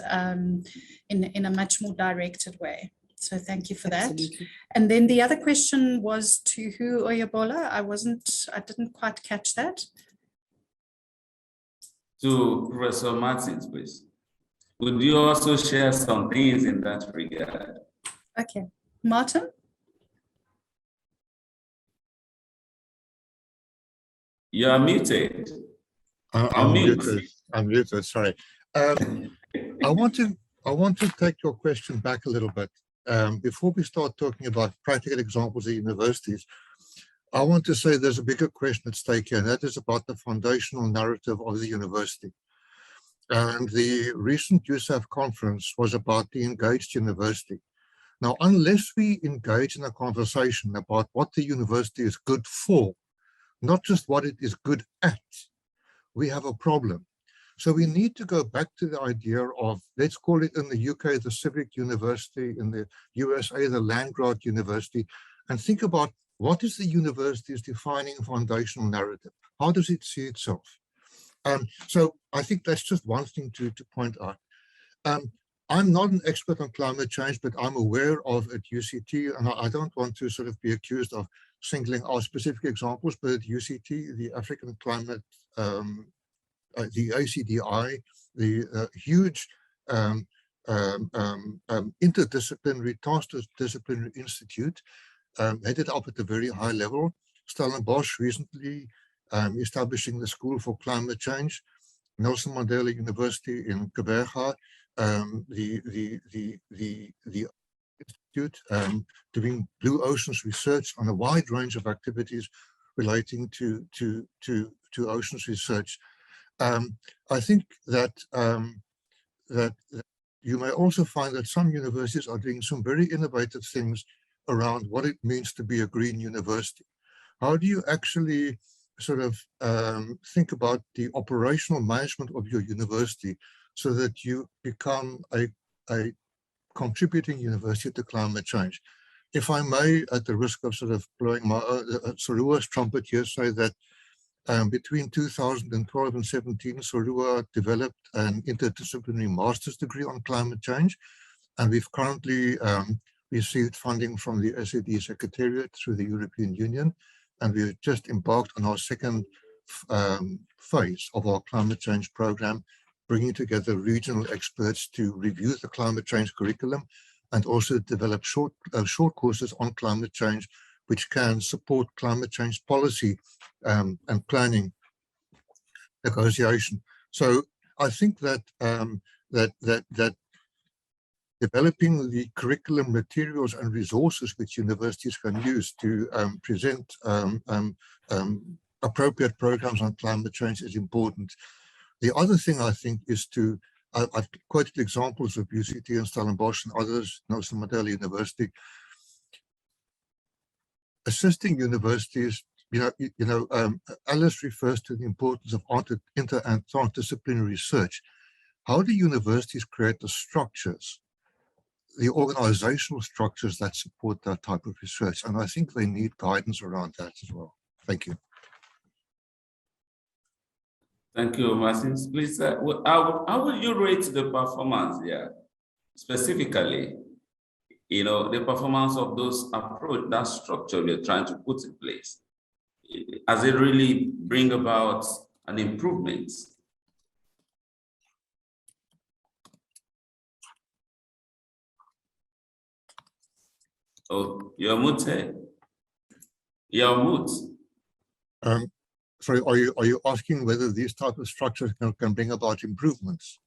[SPEAKER 2] in a much more directed way. So thank you for that.
[SPEAKER 4] Absolutely.
[SPEAKER 2] And then the other question was to who, Oyebola? I didn't quite catch that.
[SPEAKER 3] To Professor Martins, please. Would you also share some things in that regard?
[SPEAKER 2] Okay, Martin?
[SPEAKER 3] You are muted.
[SPEAKER 5] I'm muted, sorry. I want to take your question back a little bit. Before we start talking about practical examples at universities, I want to say there's a bigger question at stake here, and that is about the foundational narrative of the university. And the recent USAF conference was about the engaged university. Now, unless we engage in a conversation about what the university is good for, not just what it is good at, we have a problem. So we need to go back to the idea of, let's call it in the UK, the civic university, in the USA, the land-grant university, and think about what is the university's defining foundational narrative? How does it see itself? So I think that's just one thing to point out. I'm not an expert on climate change, but I'm aware of at UCT, and I don't want to sort of be accused of singling out specific examples, but at UCT, the African Climate, the ACDI, the huge interdisciplinary, transdisciplinary institute, headed up at a very high level. Stellenbosch recently establishing the School for Climate Change, Nelson Mandela University in Gilbert, the institute doing blue oceans research on a wide range of activities relating to oceans research. I think that that you may also find that some universities are doing some very innovative things around what it means to be a green university. How do you actually sort of think about the operational management of your university so that you become a contributing university to climate change? If I may, at the risk of sort of blowing my SARUA's trumpet here, say that between 2012 and 17, SARUA developed an interdisciplinary master's degree on climate change, and we've currently received funding from the SAD Secretariat through the European Union, and we've just embarked on our second phase of our climate change program, bringing together regional experts to review the climate change curriculum and also develop short courses on climate change, which can support climate change policy and planning negotiation. So I think that that developing the curriculum materials and resources which universities can use to present appropriate programs on climate change is important. The other thing I think is to I've quoted examples of UCT and Stellenbosch and others, Nelson Mandela University, assisting universities. Alice refers to the importance of inter and transdisciplinary research. How do universities create the structures, the organizational structures that support that type of research? And I think they need guidance around that as well. Thank you.
[SPEAKER 3] Thank you, Martins. Please, how will you rate the performance here, specifically? The performance of those approach, that structure we're trying to put in place. Has it really bring about an improvement? Oh, you're muted. You're mute.
[SPEAKER 5] Sorry, are you asking whether these type of structures can bring about improvements?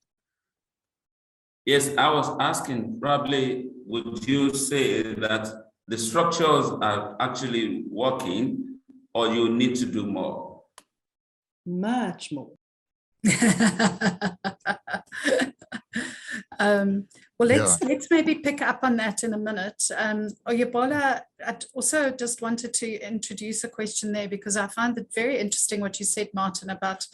[SPEAKER 3] Yes, I was asking, probably, would you say that the structures are actually working, or you need to do more?
[SPEAKER 4] Much more.
[SPEAKER 2] Well, let's maybe pick up on that in a minute. Oyebola, I also just wanted to introduce a question there, because I find it very interesting what you said, Martin, about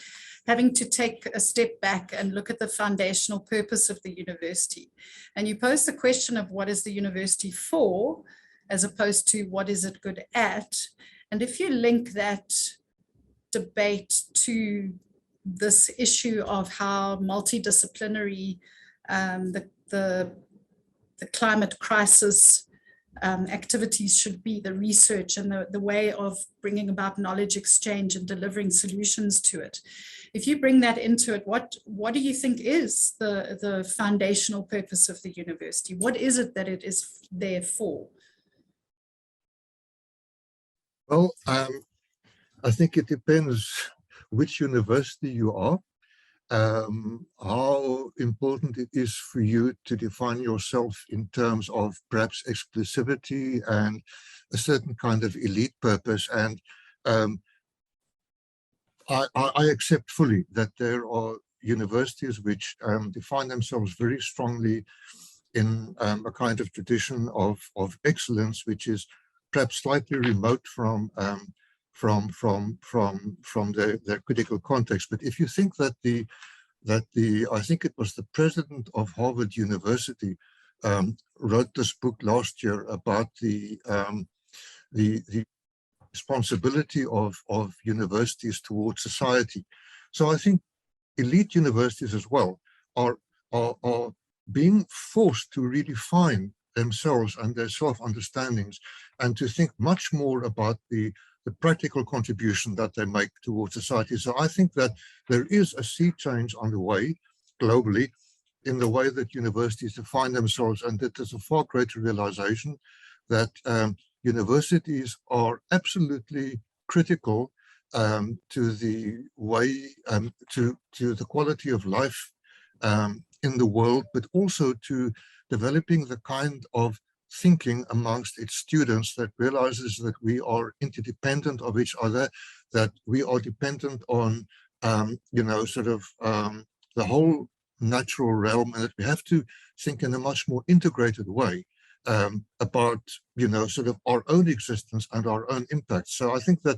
[SPEAKER 2] having to take a step back and look at the foundational purpose of the university. And you posed the question of what is the university for, as opposed to what is it good at. And if you link that debate to this issue of how multidisciplinary the climate crisis activities should be, the research and the way of bringing about knowledge exchange and delivering solutions to it. If you bring that into it, what do you think is the foundational purpose of the university? What is it that it is there for?
[SPEAKER 5] Well, I think it depends which university you are, how important it is for you to define yourself in terms of perhaps exclusivity and a certain kind of elite purpose. And I accept fully that there are universities which define themselves very strongly in a kind of tradition of excellence, which is perhaps slightly remote from their critical context. But if you think that I think it was the president of Harvard University wrote this book last year about the responsibility of universities towards society. So I think elite universities as well are being forced to redefine themselves and their self-understandings, and to think much more about the practical contribution that they make towards society. So I think that there is a sea change on the way globally in the way that universities define themselves, and that there's a far greater realization that universities are absolutely critical to the way, to the quality of life in the world, but also to developing the kind of thinking amongst its students that realizes that we are interdependent of each other, that we are dependent on, the whole natural realm, and that we have to think in a much more integrated way about, our own existence and our own impact. So I think that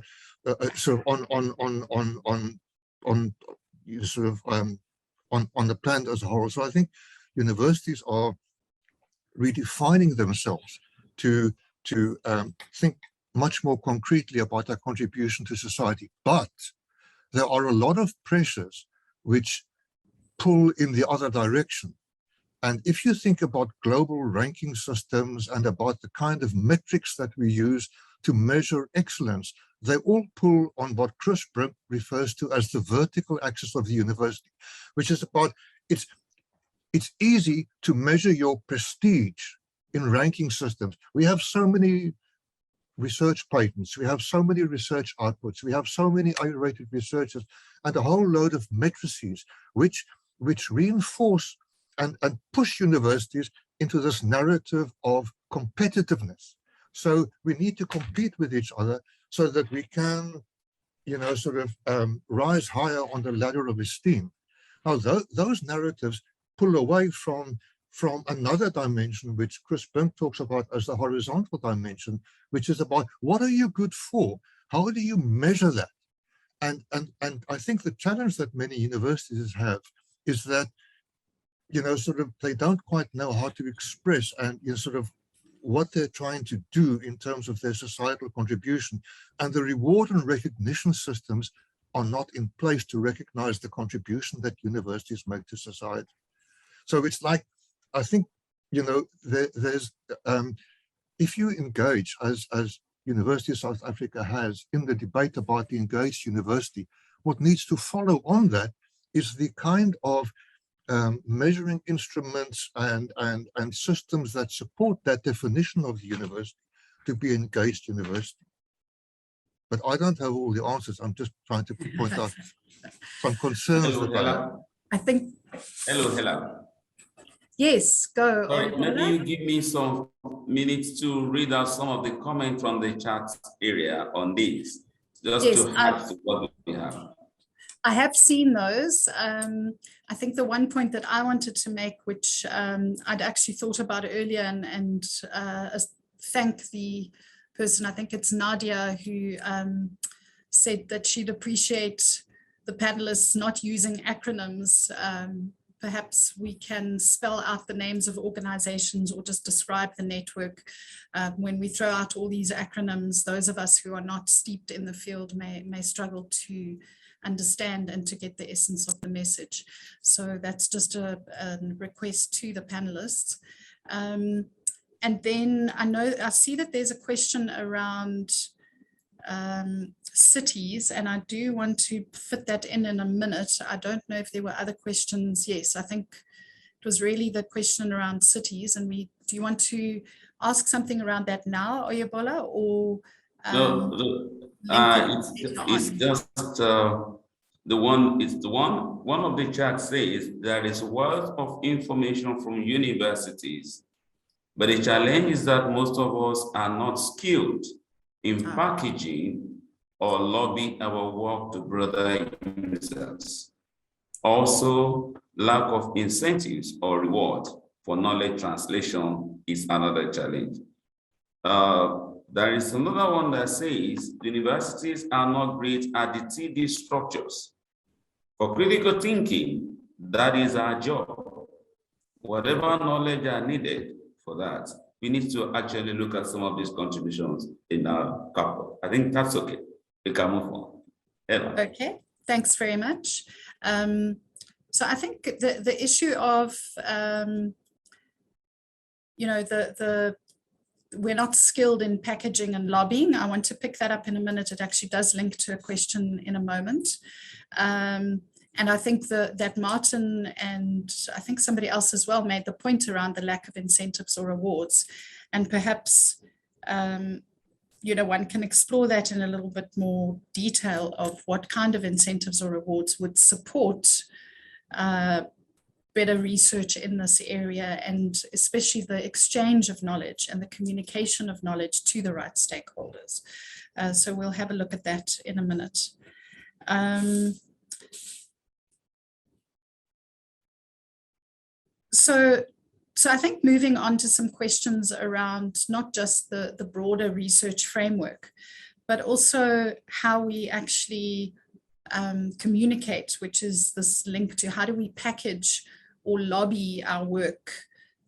[SPEAKER 5] on the planet as a whole. So I think universities are redefining themselves to think much more concretely about their contribution to society. But there are a lot of pressures which pull in the other direction. And if you think about global ranking systems and about the kind of metrics that we use to measure excellence, they all pull on what Chris Brimp refers to as the vertical axis of the university, which is about, it's easy to measure your prestige in ranking systems. We have so many research patents, we have so many research outputs, we have so many A-rated researchers, and a whole load of matrices which reinforce and push universities into this narrative of competitiveness. So we need to compete with each other so that we can, rise higher on the ladder of esteem. Now, those narratives pull away from another dimension, which Chris Bunk talks about as the horizontal dimension, which is about what are you good for? How do you measure that? And I think the challenge that many universities have is that, you know, sort of they don't quite know how to express and, you know, sort of what they're trying to do in terms of their societal contribution. And the reward and recognition systems are not in place to recognize the contribution that universities make to society. So it's like, I think, you know, there's, if you engage as University of South Africa has in the debate about the engaged university, what needs to follow on that is the kind of measuring instruments and systems that support that definition of the university to be an engaged university. But I don't have all the answers. I'm just trying to point out some concerns.
[SPEAKER 2] I think.
[SPEAKER 3] Hello, Hela.
[SPEAKER 2] Yes, go.
[SPEAKER 3] Sorry, maybe you give me some minutes to read out some of the comments from the chat area on this, just
[SPEAKER 2] yes,
[SPEAKER 3] to add to what we have.
[SPEAKER 2] I have seen those. I think the one point that I wanted to make, which I'd actually thought about earlier and thank the person, I think it's Nadia, who said that she'd appreciate the panelists not using acronyms. Perhaps we can spell out the names of organizations or just describe the network. When we throw out all these acronyms, those of us who are not steeped in the field may struggle to understand and to get the essence of the message. So that's just a request to the panelists. And then I see that there's a question around cities, and I do want to fit that in a minute. I don't know if there were other questions. Yes, I think it was really the question around cities, and do you want to ask something around that now, Oyebola, or
[SPEAKER 3] No, it's just one of the charts says there is wealth of information from universities, but the challenge is that most of us are not skilled in packaging or lobby our work to broader users. Also, lack of incentives or reward for knowledge translation is another challenge. There is another one that says universities are not great at the TD structures. For critical thinking, that is our job. Whatever knowledge are needed for that, we need to actually look at some of these contributions in our couple. I think that's okay. We can move on. Ella.
[SPEAKER 2] Okay, thanks very much. So I think the issue of, you know, we're not skilled in packaging and lobbying. I want to pick that up in a minute. It actually does link to a question in a moment. And I think that Martin and I think somebody else as well made the point around the lack of incentives or rewards. And perhaps, you know, one can explore that in a little bit more detail of what kind of incentives or rewards would support better research in this area, and especially the exchange of knowledge and the communication of knowledge to the right stakeholders. So we'll have a look at that in a minute. So I think moving on to some questions around not just the broader research framework, but also how we actually communicate, which is this link to how do we package or lobby our work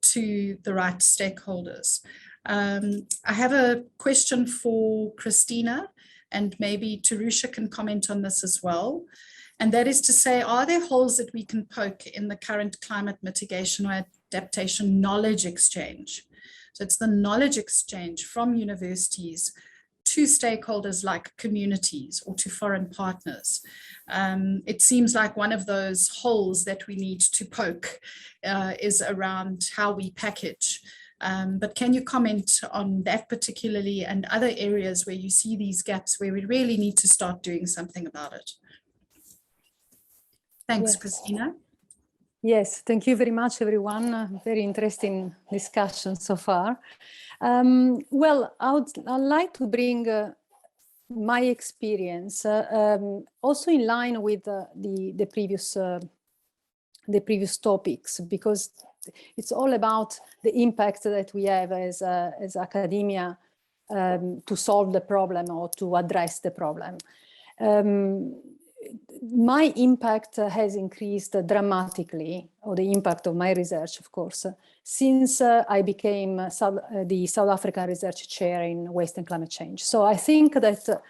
[SPEAKER 2] to the right stakeholders. I have a question for Cristina, and maybe Tirusha can comment on this as well. And that is to say, are there holes that we can poke in the current climate mitigation or adaptation knowledge exchange? So it's the knowledge exchange from universities to stakeholders like communities or to foreign partners. It seems like one of those holes that we need to poke is around how we package. But can you comment on that particularly and other areas where you see these gaps where we really need to start doing something about it? Thanks, yes. Cristina.
[SPEAKER 10] Yes, thank you very much, everyone. Very interesting discussion so far. Well, I'd like to bring my experience, also in line with the previous the previous topics, because it's all about the impact that we have as academia to solve the problem or to address the problem. My impact has increased dramatically, or the impact of my research, of course, since I became the South African Research Chair in Waste and Climate Change. So I think that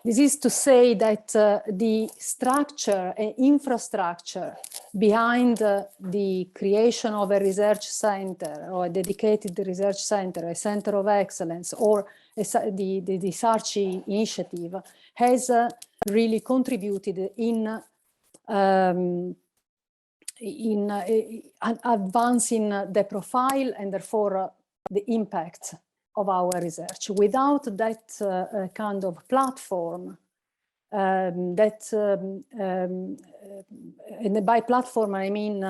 [SPEAKER 10] this is to say that the structure and infrastructure behind the creation of a research center or a dedicated research center, a center of excellence, or the SARCI initiative has really contributed in advancing the profile and therefore the impact of our research. Without that kind of platform, and by platform I mean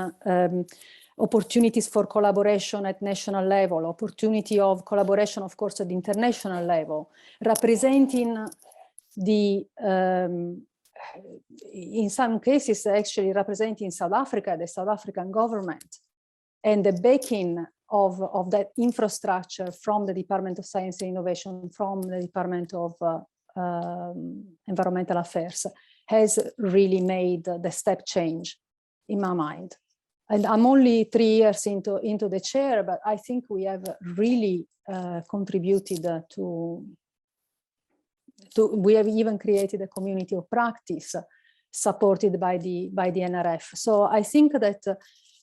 [SPEAKER 10] opportunities for collaboration at national level, opportunity of collaboration, of course, at the international level, representing the, in some cases, actually representing South Africa, the South African government, and the backing of that infrastructure from the Department of Science and Innovation, from the Department of Environmental Affairs, has really made the step change in my mind. And I'm only 3 years into the chair, but I think we have really contributed we have even created a community of practice supported by the NRF. So I think that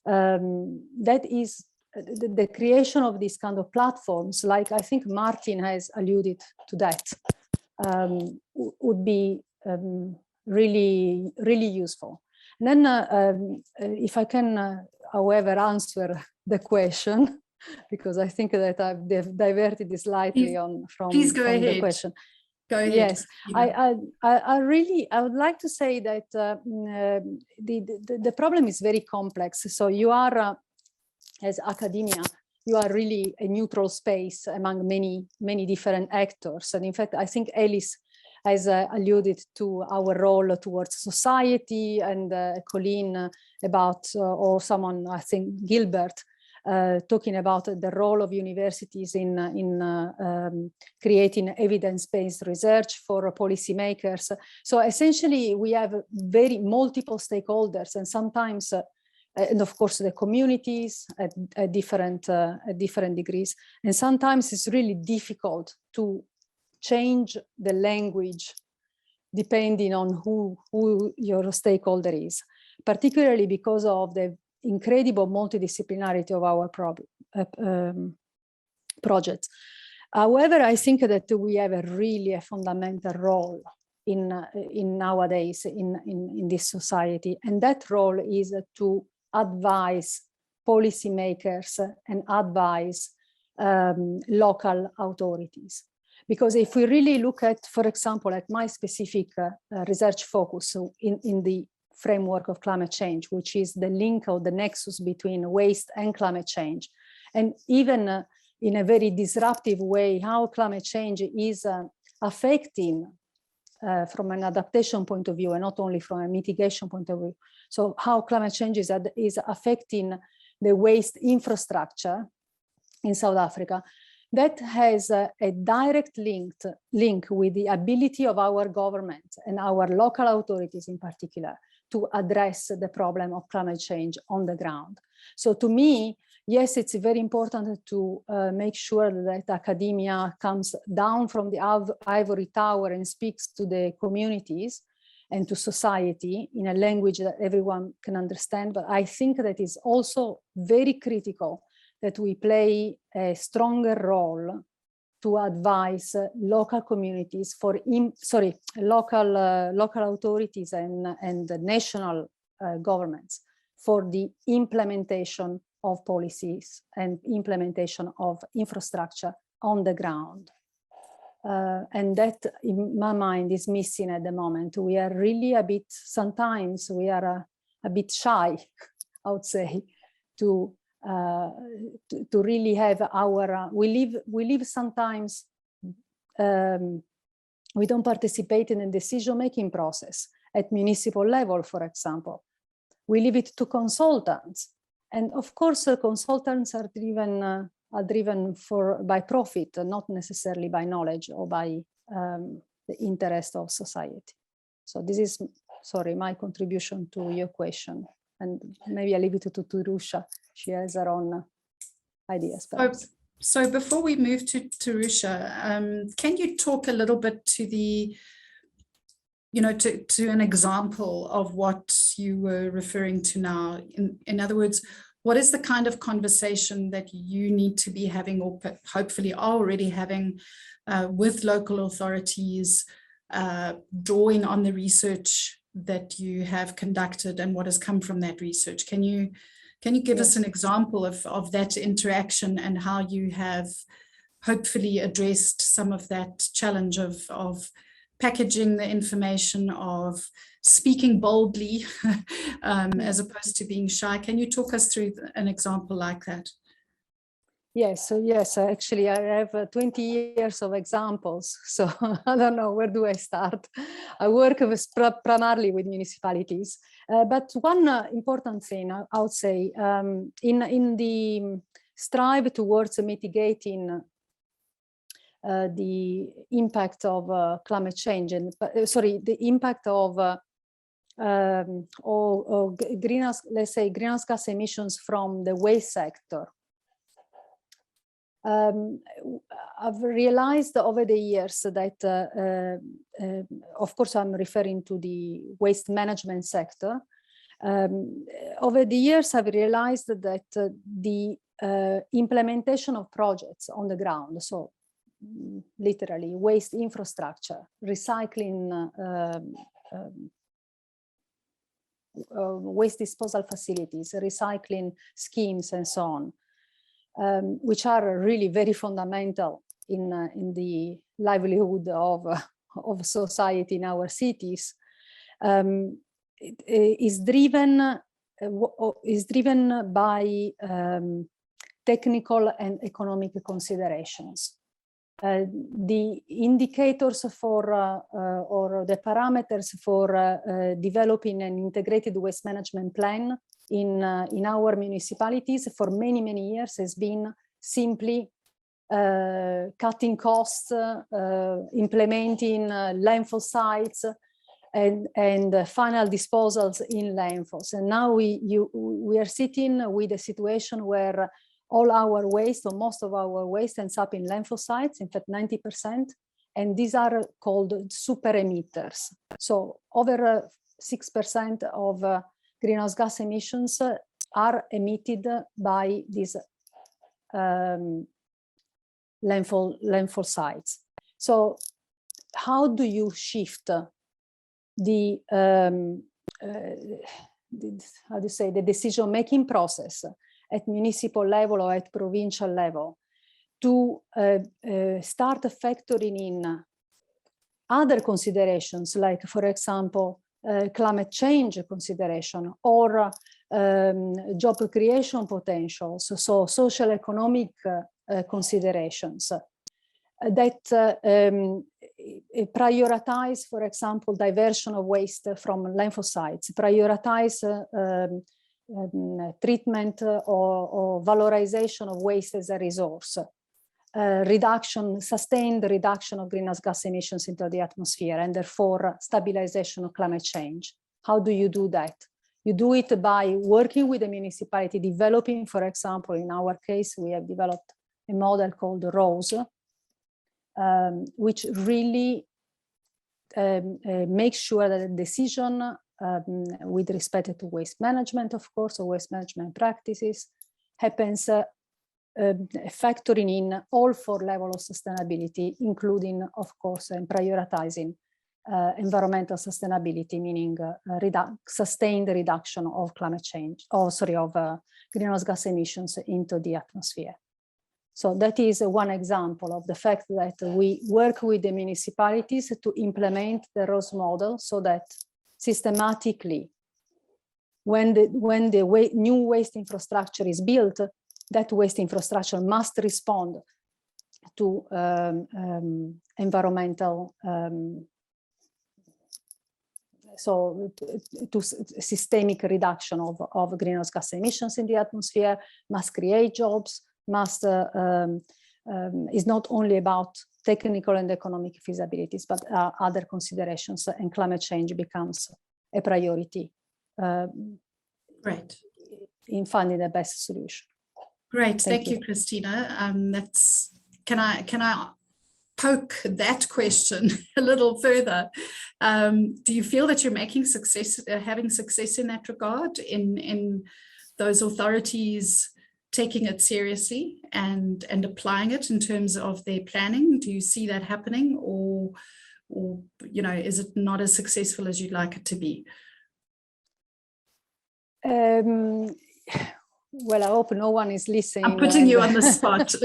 [SPEAKER 10] that is the creation of these kind of platforms, like I think Martin has alluded to that, would be really, really useful. And then if I can, however, answer the question, because I think that I've diverted this slightly from the question.
[SPEAKER 2] Go ahead.
[SPEAKER 10] Yes, I would like to say that the problem is very complex. So you are, as academia, you are really a neutral space among many different actors. And in fact, I think Alice has alluded to our role towards society, and Coleen about, or someone, I think Gilbert, talking about the role of universities in creating evidence-based research for policymakers. So essentially, we have very multiple stakeholders, and sometimes, and of course, the communities at different degrees. And sometimes it's really difficult to change the language depending on who your stakeholder is, particularly because of the incredible multidisciplinarity of our projects. However, I think that we have a fundamental role in nowadays in this society, and that role is to advise policymakers and advise local authorities. Because if we really look at, for example, at my specific research focus in the framework of climate change, which is the link or the nexus between waste and climate change, and even in a very disruptive way, how climate change is affecting from an adaptation point of view and not only from a mitigation point of view. So how climate change is affecting the waste infrastructure in South Africa. That has a direct link with the ability of our government and our local authorities in particular to address the problem of climate change on the ground. So to me, yes, it's very important to make sure that academia comes down from the ivory tower and speaks to the communities and to society in a language that everyone can understand. But I think that is also very critical that we play a stronger role to advise local communities local authorities and national governments for the implementation of policies and implementation of infrastructure on the ground. And that, in my mind, is missing at the moment. We are really sometimes we are a bit shy, I would say, to really have our, we live sometimes, we don't participate in the decision-making process at municipal level, for example. we leave it to consultants. And of course, consultants are driven by profit, not necessarily by knowledge or by the interest of society. So this is, sorry, my contribution to your question. And maybe I leave it to Tirusha. She has her own ideas.
[SPEAKER 2] So before we move to Tirusha, can you talk a little bit to the, to an example of what you were referring to now? In other words, what is the kind of conversation that you need to be having, or hopefully are already having, with local authorities, drawing on the research that you have conducted and what has come from that research? Can you give us an example of that interaction and how you have hopefully addressed some of that challenge of packaging the information, of speaking boldly as opposed to being shy? Can you talk us through an example like that?
[SPEAKER 10] Yes, so yes, actually I have 20 years of examples, so I don't know, where do I start? I work primarily with municipalities, but one important thing I would say, in the strive towards mitigating the impact of climate change and the impact of greenhouse gas emissions from the waste sector. I've realized over the years that, of course, I'm referring to the waste management sector. Over the years, I've realized that the implementation of projects on the ground, so literally waste infrastructure, recycling, waste disposal facilities, recycling schemes, and so on, which are really very fundamental in the livelihood of society in our cities, is driven by technical and economic considerations. The indicators for or the parameters for developing an integrated waste management plan in our municipalities for many, many years has been simply cutting costs, implementing landfill sites and final disposals in landfills. And now we are sitting with a situation where all our waste, or most of our waste, ends up in landfill sites, in fact 90%, and these are called super emitters. So over 6% of greenhouse gas emissions are emitted by these landfill sites. So how do you shift the decision-making process at municipal level or at provincial level to start factoring in other considerations, like, for example, climate change consideration or job creation potentials, so social economic considerations that prioritize, for example, diversion of waste from landfill sites, prioritize treatment or valorization of waste as a resource, sustained reduction of greenhouse gas emissions into the atmosphere, and therefore stabilization of climate change. How do you do that? You do it by working with the municipality, developing, for example, in our case, we have developed a model called ROSE, which really makes sure that the decision with respect to waste management, of course, or waste management practices, happens factoring in all 4 levels of sustainability, including, of course, and prioritizing environmental sustainability, meaning sustained reduction of climate change, of greenhouse gas emissions into the atmosphere. So that is one example of the fact that we work with the municipalities to implement the ROSE model, so that systematically, when the new waste infrastructure is built, that waste infrastructure must respond to environmental so to systemic reduction of greenhouse gas emissions in the atmosphere, must create jobs, must is not only about technical and economic feasibilities, but other considerations, and climate change becomes a priority.
[SPEAKER 2] Great.
[SPEAKER 10] In finding the best solution.
[SPEAKER 2] Great, thank you, Cristina. Can I poke that question a little further? Do you feel that you're making success, having success in that regard, in those authorities taking it seriously and applying it in terms of their planning? Do you see that happening, or you know, is it not as successful as you'd like it to be?
[SPEAKER 10] Well, I hope no one is listening.
[SPEAKER 2] I'm putting you on the spot.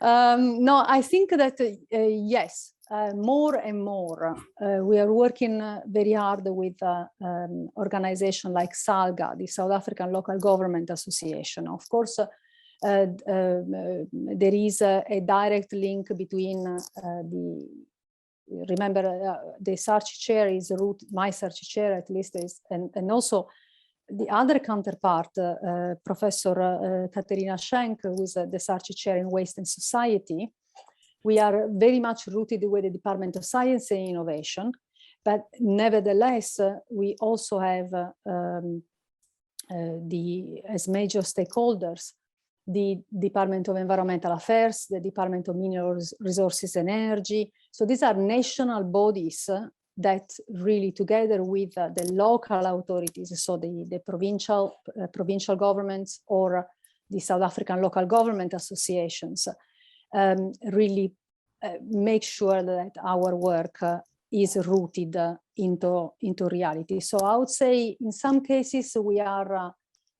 [SPEAKER 10] No, I think that yes, more and more we are working very hard with organizations like SALGA, the South African Local Government Association. Of course, there is a direct link between the search chair is my search chair at least is, and also the other counterpart, Professor Katerina Schenk, who is the search chair in Waste and Society. We are very much rooted with the Department of Science and Innovation, but nevertheless, we also have as major stakeholders, the Department of Environmental Affairs, the Department of Mineral Resources and Energy. So these are national bodies that really, together with the local authorities, so the provincial governments or the South African Local Government Associations, really make sure that our work is rooted into reality. So I would say in some cases we are,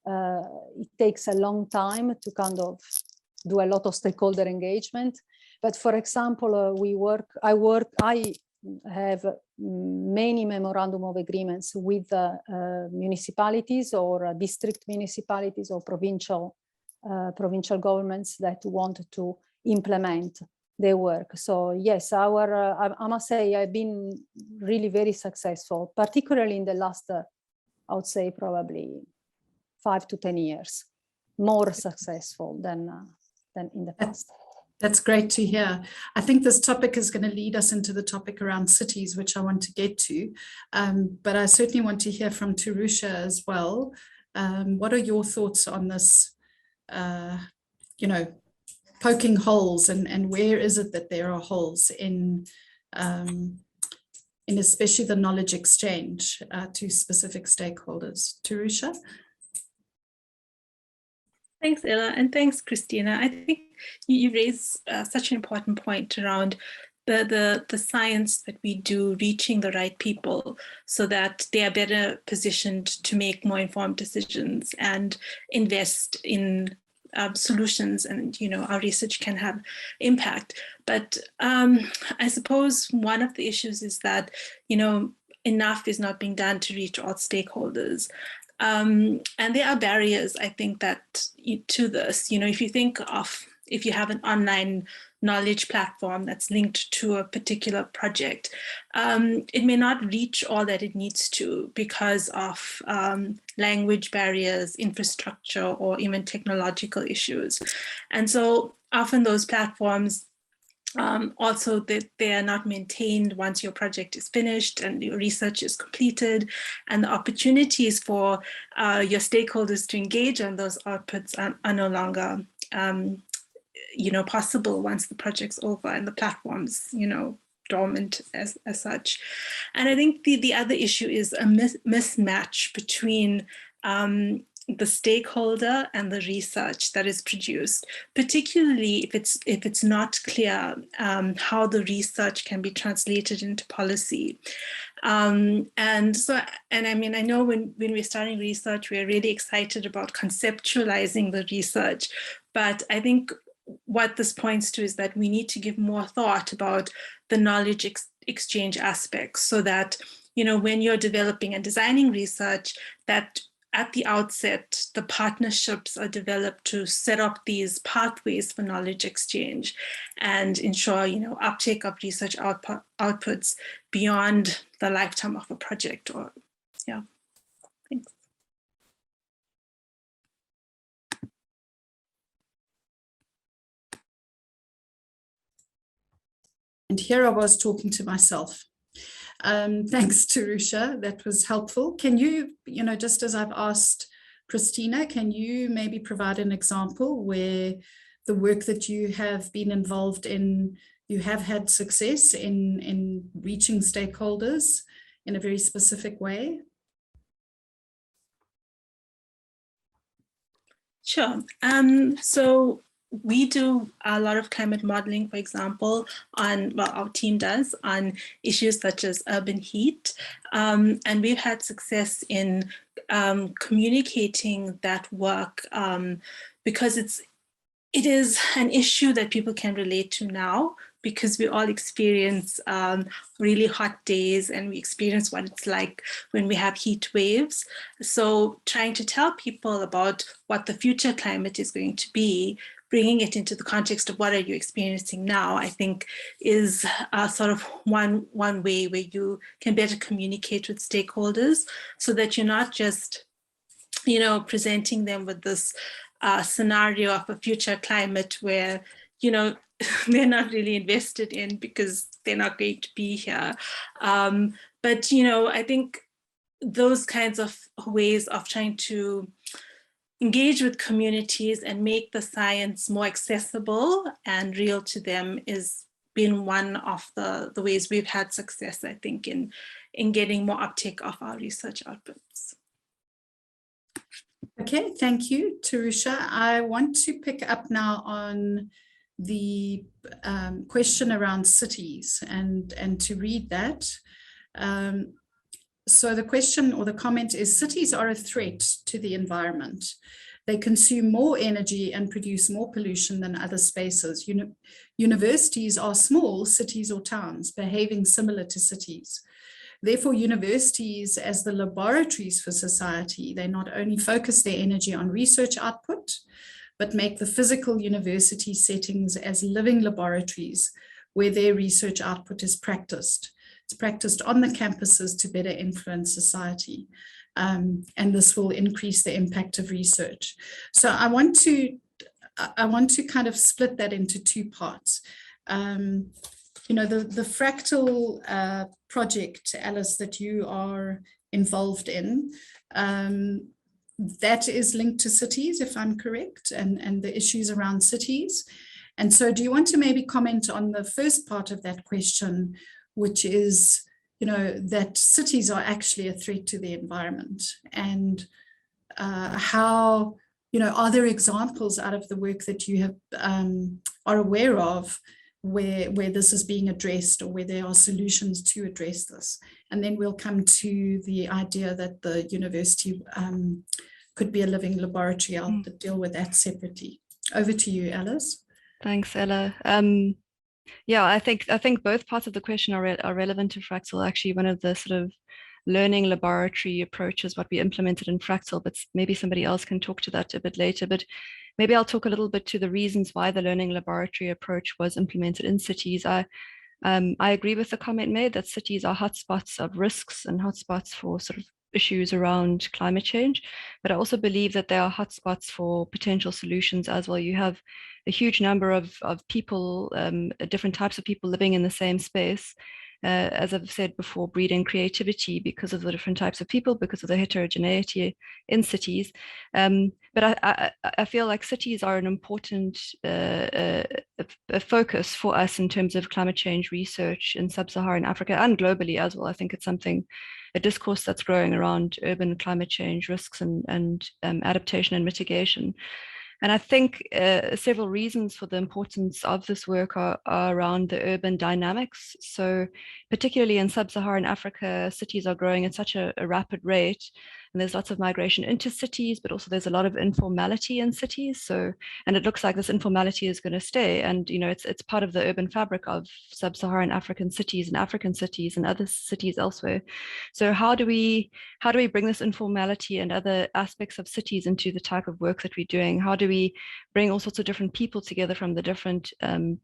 [SPEAKER 10] it takes a long time to kind of do a lot of stakeholder engagement. But for example, I have many memorandum of agreements with municipalities or district municipalities or provincial governments that want to implement their work. So yes, I must say I've been really very successful, particularly in the last, I would say probably 5 to 10 years, more successful than in the past.
[SPEAKER 2] That's great to hear. I think this topic is going to lead us into the topic around cities, which I want to get to. But I certainly want to hear from Tirusha as well. What are your thoughts on this, you know, poking holes, and where is it that there are holes in especially the knowledge exchange to specific stakeholders? Tirusha?
[SPEAKER 11] Thanks, Ella, and thanks, Cristina. I think you raise such an important point around the science that we do reaching the right people so that they are better positioned to make more informed decisions and invest in solutions, and our research can have impact. But I suppose one of the issues is that enough is not being done to reach all stakeholders. And there are barriers, I think, that to this. If you think of, if you have an online knowledge platform that's linked to a particular project, it may not reach all that it needs to because of language barriers, infrastructure, or even technological issues. And so often those platforms also they are not maintained once your project is finished and your research is completed, and the opportunities for your stakeholders to engage on those outputs are no longer possible once the project's over and the platform's dormant as such. And I think the other issue is a mismatch between the stakeholder and the research that is produced, particularly if it's not clear how the research can be translated into policy. And I mean, I know when we're starting research, we're really excited about conceptualizing the research, but I think what this points to is that we need to give more thought about the knowledge exchange aspects, so that when you're developing and designing research, that at the outset, the partnerships are developed to set up these pathways for knowledge exchange and ensure, uptake of research outputs beyond the lifetime of a project. Or, yeah, thanks.
[SPEAKER 2] And here I was talking to myself. Thanks, Tirusha, that was helpful. Can you, just as I've asked Cristina, can you maybe provide an example where the work that you have been involved in, you have had success in reaching stakeholders in a very specific way?
[SPEAKER 11] Sure. So we do a lot of climate modeling, for example, our team does, on issues such as urban heat. And we've had success in communicating that work because it is an issue that people can relate to now, because we all experience really hot days and we experience what it's like when we have heat waves. So trying to tell people about what the future climate is going to be, bringing it into the context of what are you experiencing now, I think is sort of one way where you can better communicate with stakeholders, so that you're not just, presenting them with this scenario of a future climate where, they're not really invested in because they're not going to be here. But, I think those kinds of ways of trying to engage with communities and make the science more accessible and real to them is been one of the ways we've had success, I think, in getting more uptake of our research outputs.
[SPEAKER 2] Okay, thank you, Tirusha. I want to pick up now on the question around cities and to read that. So the question or the comment is, cities are a threat to the environment. They consume more energy and produce more pollution than other spaces. Universities are small cities or towns, behaving similar to cities. Therefore, universities, as the laboratories for society, they not only focus their energy on research output, but make the physical university settings as living laboratories where their research output is practiced. It's practiced on the campuses to better influence society. And this will increase the impact of research. So I want to kind of split that into two parts. The fractal project, Alice, that you are involved in, that is linked to cities, if I'm correct, and the issues around cities. And so do you want to maybe comment on the first part of that question, which is, that cities are actually a threat to the environment, and how, are there examples out of the work that you have are aware of where this is being addressed, or where there are solutions to address this? And then we'll come to the idea that the university could be a living laboratory. I'll deal with that separately. Over to you, Alice.
[SPEAKER 9] Thanks, Ella. Yeah, I think both parts of the question are relevant to Fractal. Actually, one of the sort of learning laboratory approaches, what we implemented in Fractal, but maybe somebody else can talk to that a bit later. But maybe I'll talk a little bit to the reasons why the learning laboratory approach was implemented in cities. I agree with the comment made that cities are hotspots of risks and hotspots for sort of issues around climate change, but I also believe that there are hotspots for potential solutions as well. You have a huge number of people, different types of people living in the same space, as I've said before, breeding creativity because of the different types of people, because of the heterogeneity in cities. But I feel like cities are an important focus for us in terms of climate change research in Sub-Saharan Africa and globally as well. I think it's a discourse that's growing around urban climate change risks and adaptation and mitigation. And I think several reasons for the importance of this work are around the urban dynamics. So particularly in Sub-Saharan Africa, cities are growing at such a rapid rate. and there's lots of migration into cities, but also there's a lot of informality in cities. So, and it looks like this informality is going to stay, and it's part of the urban fabric of sub-Saharan African cities and other cities elsewhere. So how do we bring this informality and other aspects of cities into the type of work that we're doing? How do we bring all sorts of different people together from the different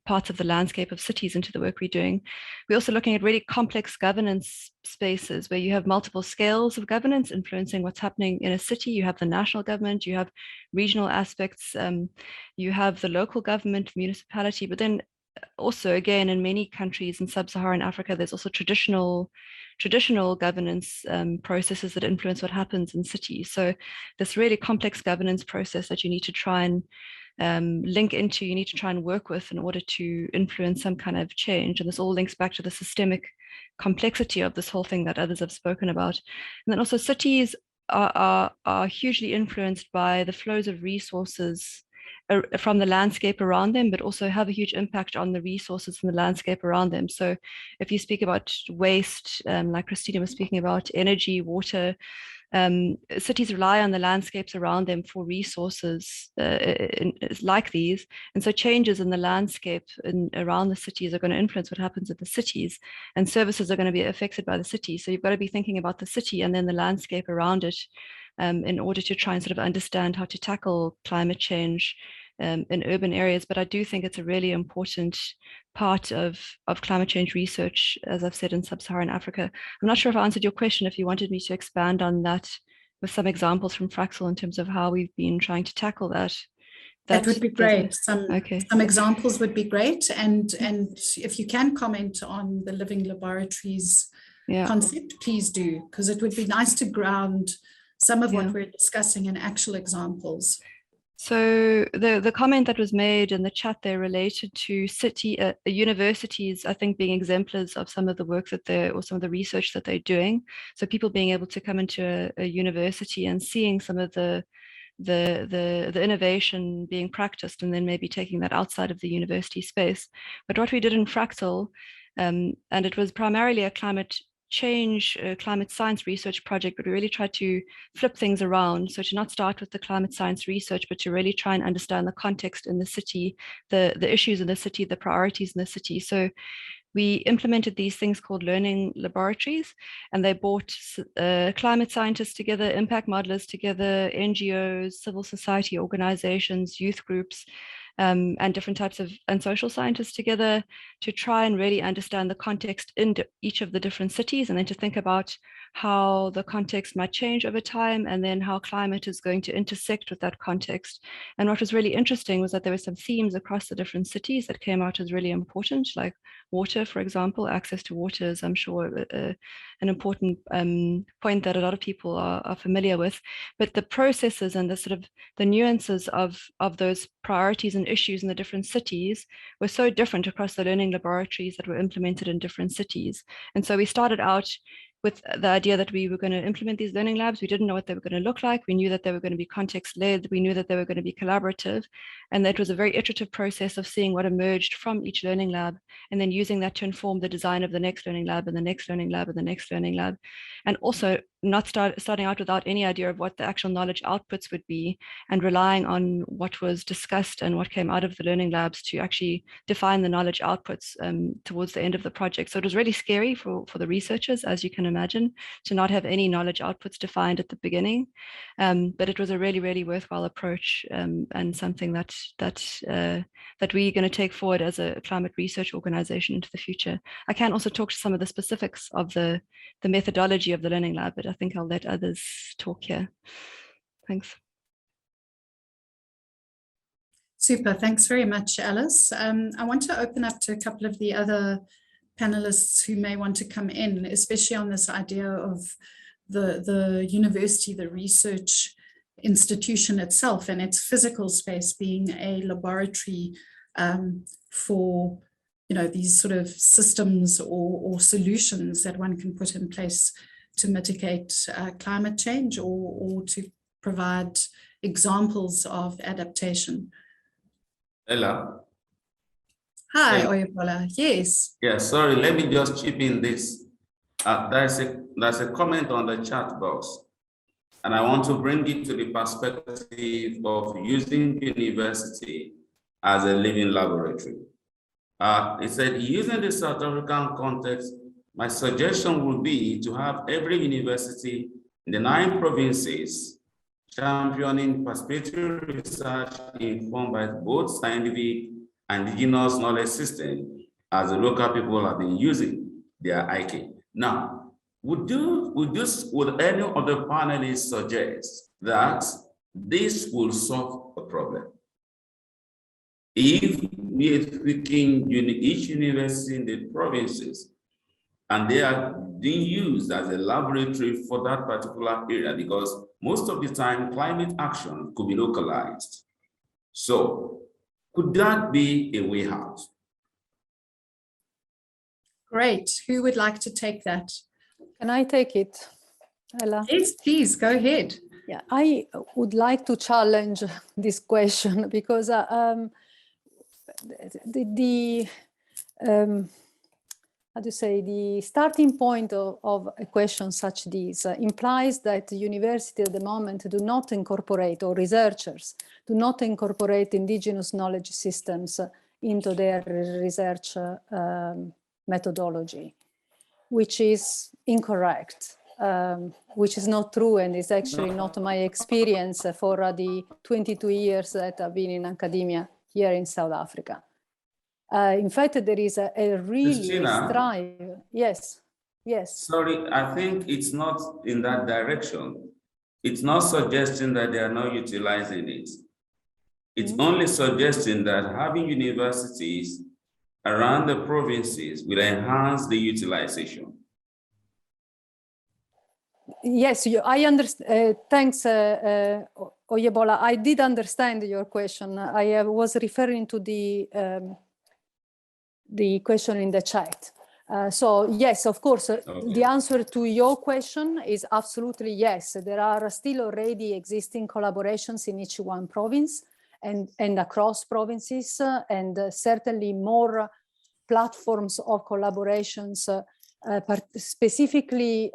[SPEAKER 9] parts of the landscape of cities into the work we're doing? We're also looking at really complex governance spaces where you have multiple scales of governance influencing what's happening in a city. You have the national government, you have regional aspects, you have the local government, municipality, but then also, again, in many countries in sub-Saharan Africa, there's also traditional governance processes that influence what happens in cities. So this really complex governance process that you need to try and link into, you need to try and work with in order to influence some kind of change. And this all links back to the systemic complexity of this whole thing that others have spoken about. And then also cities are hugely influenced by the flows of resources from the landscape around them, but also have a huge impact on the resources in the landscape around them. So if you speak about waste, like Cristina was speaking about, energy, water, cities rely on the landscapes around them for resources like these. And so changes in the landscape around the cities are going to influence what happens at the cities, and services are going to be affected by the city. So you've got to be thinking about the city and then the landscape around it in order to try and sort of understand how to tackle climate change in urban areas. But I do think it's a really important part of climate change research, as I've said, in sub-Saharan Africa. I'm not sure if I answered your question, if you wanted me to expand on that with some examples from Fraxel in terms of how we've been trying to tackle that.
[SPEAKER 2] That would be great. Some examples would be great. And if you can comment on the living laboratories concept, please do, because it would be nice to ground some of what we're discussing in actual examples.
[SPEAKER 9] So the comment that was made in the chat there related to universities, I think, being exemplars of some of the work that or some of the research that they're doing. So people being able to come into a university and seeing some of the innovation being practiced, and then maybe taking that outside of the university space. But what we did in Fraxel, and it was primarily a climate science research project, but we really tried to flip things around. So to not start with the climate science research, but to really try and understand the context in the city, the issues in the city, the priorities in the city. So we implemented these things called learning laboratories, and they brought climate scientists together, impact modelers together, NGOs, civil society organizations, youth groups, and different types of social scientists together to try and really understand the context in each of the different cities, and then to think about how the context might change over time, and then how climate is going to intersect with that context. And what was really interesting was that there were some themes across the different cities that came out as really important, like water, for example. Access to water is, I'm sure, an important point that a lot of people are familiar with. But the processes and the sort of the nuances of those priorities and issues in the different cities were so different across the learning laboratories that were implemented in different cities. And so we started out with the idea that we were going to implement these learning labs. We didn't know what they were going to look like. We knew that they were going to be context-led. We knew that they were going to be collaborative. And that was a very iterative process of seeing what emerged from each learning lab, and then using that to inform the design of the next learning lab and the next learning lab and the next learning lab. And also not starting out without any idea of what the actual knowledge outputs would be, and relying on what was discussed and what came out of the learning labs to actually define the knowledge outputs towards the end of the project. So it was really scary for the researchers, as you can imagine, to not have any knowledge outputs defined at the beginning. But it was a really, really worthwhile approach, and something that we're going to take forward as a climate research organization into the future. I can also talk to some of the specifics of the methodology of the learning lab, but I think I'll let others talk here. Thanks.
[SPEAKER 2] Super, thanks very much, Alice. I want to open up to a couple of the other panelists who may want to come in, especially on this idea of the university, the research institution itself and its physical space being a laboratory for these sort of systems or solutions that one can put in place to mitigate climate change or to provide examples of adaptation.
[SPEAKER 3] Ella.
[SPEAKER 2] Hi, Oyebola. Yes.
[SPEAKER 3] Yeah, sorry, let me just chip in this. There's a comment on the chat box. And I want to bring it to the perspective of using university as a living laboratory. It said, using the South African context, my suggestion would be to have every university in the 9 provinces championing participatory research informed by both scientific and indigenous knowledge system as the local people have been using their IK. Now, would any of the panelists suggest that this will solve a problem? If we are picking each university in the provinces and they are being used as a laboratory for that particular area, because most of the time climate action could be localized. So could that be a way out?
[SPEAKER 2] Great. Who would like to take that?
[SPEAKER 10] Can I take it, Ella?
[SPEAKER 2] Yes, please, go ahead.
[SPEAKER 10] Yeah, I would like to challenge this question because how to say, the starting point of a question such this implies that the university at the moment do not incorporate, or researchers do not incorporate indigenous knowledge systems into their research methodology, which is incorrect, which is not true, and is actually not my experience for the 22 years that I've been in academia here in South Africa. In fact, there is a really
[SPEAKER 3] Cristina,
[SPEAKER 10] strive. Yes, yes.
[SPEAKER 3] Sorry, I think it's not in that direction. It's not suggesting that they are not utilizing it. It's only suggesting that having universities around the provinces will enhance the utilization.
[SPEAKER 10] Yes, I understand. Thanks, Oyebola. I did understand your question. I was referring to the question in the chat. So yes, of course, the answer to your question is absolutely yes. There are still already existing collaborations in each one province and across provinces, and certainly more platforms of collaborations, specifically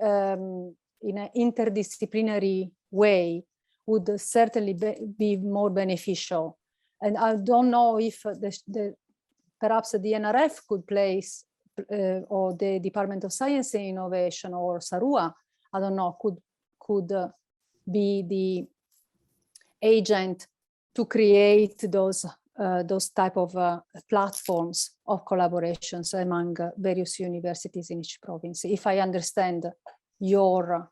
[SPEAKER 10] in an interdisciplinary way, would certainly be more beneficial. And I don't know if perhaps the NRF could place, or the Department of Science and Innovation, or SARUA, I don't know, could be the agent to create those type of platforms of collaborations among various universities in each province, if I understand your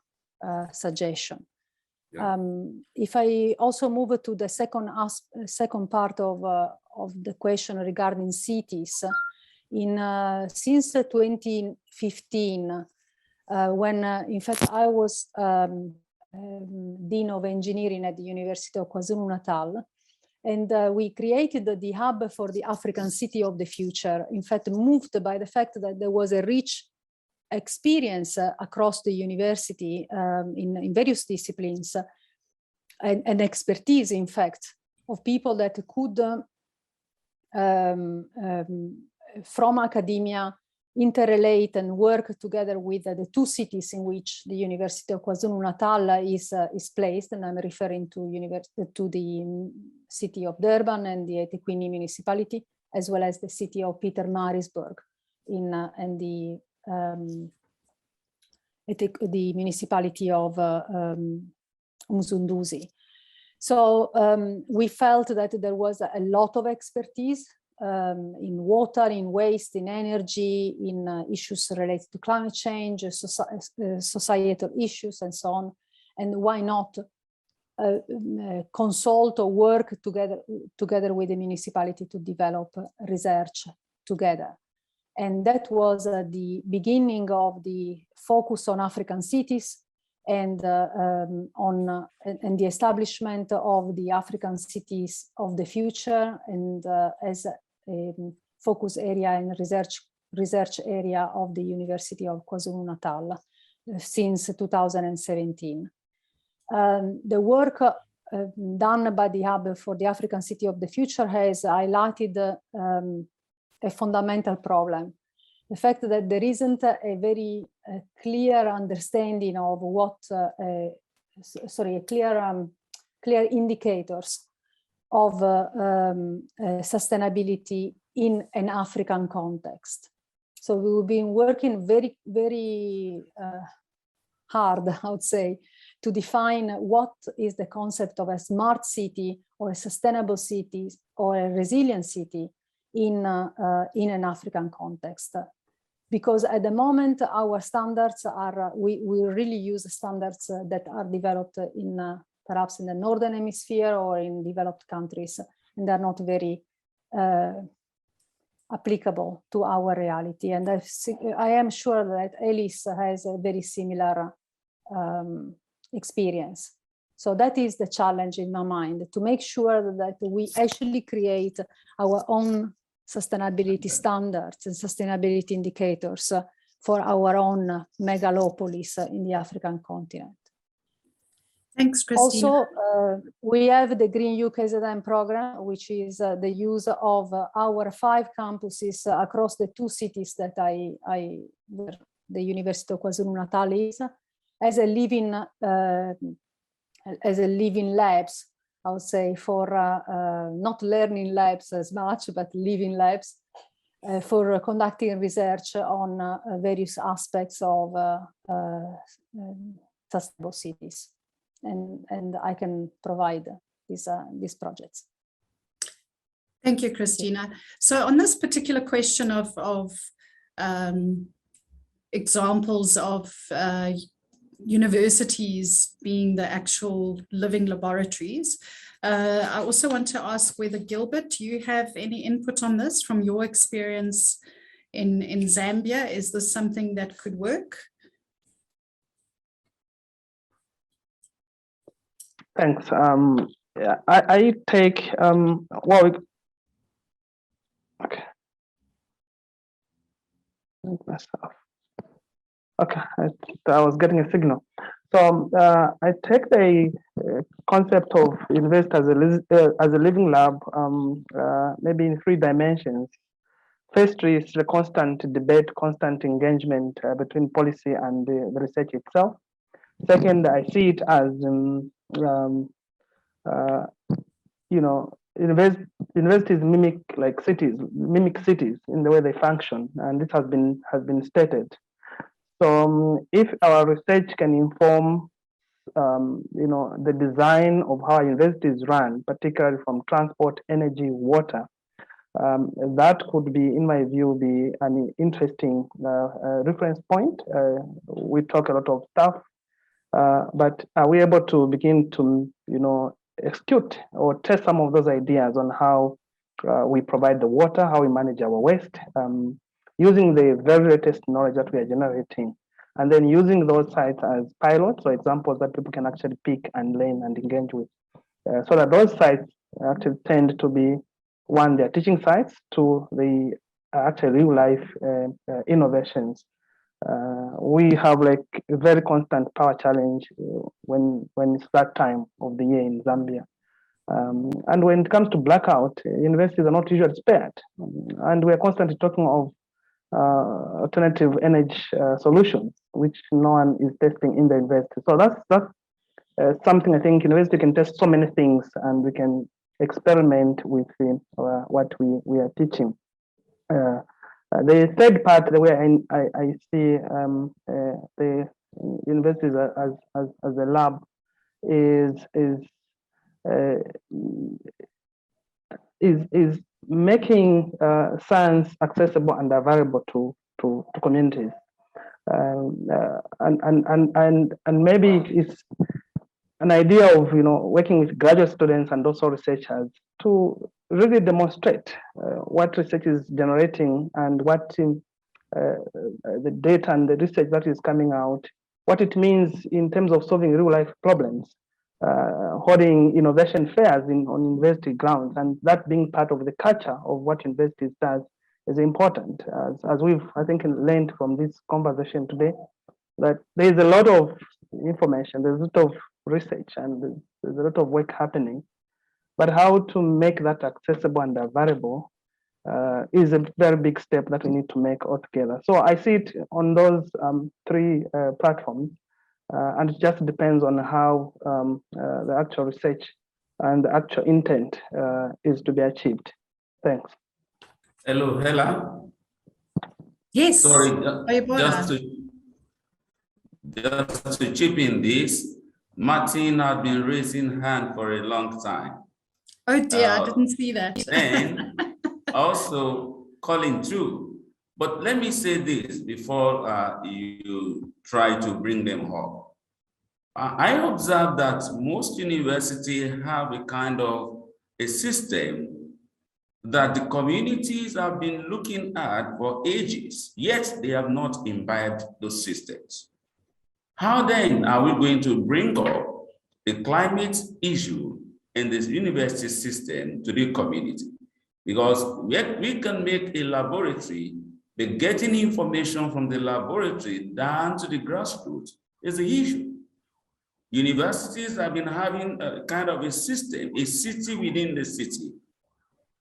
[SPEAKER 10] suggestion. Yeah. If I also move to the second part of the question regarding cities, since 2015, when in fact I was Dean of Engineering at the University of KwaZulu Natal, and we created the hub for the African City of the Future, in fact moved by the fact that there was a rich experience across the university in various disciplines, and expertise, in fact, of people that could, from academia, interrelate and work together with the 2 cities in which the University of KwaZulu Natal is placed, and I'm referring to the city of Durban and the eThekwini municipality, as well as the city of Pietermaritzburg and the municipality of Mzunduzi. So we felt that there was a lot of expertise in water, in waste, in energy, in issues related to climate change, societal issues, and so on. And why not consult or work together with the municipality to develop research together? And that was the beginning of the focus on African cities, and the establishment of the African Cities of the Future, and as a focus area and research area of the University of KwaZulu Natal since 2017. The work done by the Hub for the African City of the Future has highlighted a fundamental problem. The fact that there isn't a very clear understanding of what a clear indicators of sustainability in an African context. So we've been working very, very hard, I would say, to define what is the concept of a smart city or a sustainable city or a resilient city in an African context. Because at the moment, our standards are, we really use standards that are developed in perhaps in the Northern Hemisphere or in developed countries, and they're not very applicable to our reality. And I am sure that Ellis has a very similar experience. So that is the challenge in my mind, to make sure that we actually create our own sustainability standards and sustainability indicators for our own megalopolis in the African continent.
[SPEAKER 2] Thanks, Cristina.
[SPEAKER 10] Also, we have the Green UKZN program, which is the use of our 5 campuses across the 2 cities that where the University of KwaZulu Natal is, as a living labs, I would say, for not learning labs as much, but living labs for conducting research on various aspects of sustainable cities. And I can provide these projects.
[SPEAKER 2] Thank you, Cristina. So on this particular question of examples of universities being the actual living laboratories, I also want to ask whether, Gilbert, do you have any input on this from your experience in Zambia? Is this something that could work?
[SPEAKER 8] Thanks. Yeah, I take well. Okay. Myself. Okay, I was getting a signal. So I take the concept of invest as a living lab, maybe in 3 dimensions. First is the constant debate, constant engagement between policy and the research itself. Second, I see it as you know, universities mimic cities in the way they function, and this has been stated. So if our research can inform you know, the design of how universities run, particularly from transport, energy, water, that could be, in my view, be an interesting reference point. We talk a lot of stuff, but are we able to begin to, you know, execute or test some of those ideas on how we provide the water, how we manage our waste, using the very latest knowledge that we are generating, and then using those sites as pilots or examples that people can actually pick and learn and engage with, so that those sites actually tend to be, 1, they're teaching sites, 2, the actual real life innovations. We have like a very constant power challenge when it's that time of the year in Zambia. And when it comes to blackout, universities are not usually spared. And we're constantly talking of alternative energy solutions, which no one is testing in the university. So that's something I think university can test so many things, and we can experiment with what we are teaching. The third part, the way I see the universities as a lab is making science accessible and available to communities, and maybe it's an idea of, you know, working with graduate students and also researchers to really demonstrate what research is generating and what the data and the research that is coming out, what it means in terms of solving real life problems, holding innovation fairs on university grounds, and that being part of the culture of what universities does is important. As we've, I think, learned from this conversation today, that there is a lot of information, there's a lot of research, and there's a lot of work happening, but how to make that accessible and available is a very big step that we need to make altogether. So I see it on those 3 platforms, And it just depends on how the actual research and the actual intent is to be achieved. Thanks.
[SPEAKER 3] Hello, Hela.
[SPEAKER 2] Yes.
[SPEAKER 3] Sorry,
[SPEAKER 2] Oyebola.
[SPEAKER 3] just to chip in this, Martin had been raising hand for a long time.
[SPEAKER 2] Oh dear, I didn't see that.
[SPEAKER 3] Then also Coleen too. But let me say this before you try to bring them up. I observe that most universities have a kind of a system that the communities have been looking at for ages, yet they have not imbibed those systems. How then are we going to bring up the climate issue in this university system to the community? Because we can make a laboratory, but getting information from the laboratory down to the grassroots is the issue. Universities have been having a kind of a system, a city within the city,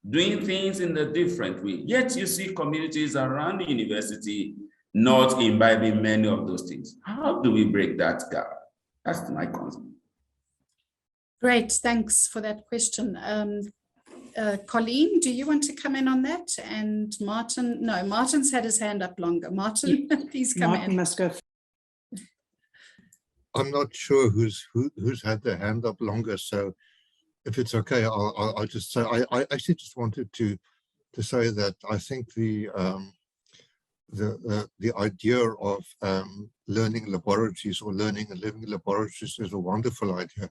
[SPEAKER 3] doing things in a different way. Yet you see communities around the university not imbibing many of those things. How do we break that gap? That's my concern.
[SPEAKER 2] Great, thanks for that question. Coleen, do you want to come in on that? And Martin, no, Martin's had his hand up longer. Martin, please come
[SPEAKER 4] Martin
[SPEAKER 2] in.
[SPEAKER 4] must go.
[SPEAKER 5] I'm not sure who's had their hand up longer, so if it's okay, I'll just say I actually just wanted to say that I think the idea of learning laboratories or learning and living laboratories is a wonderful idea,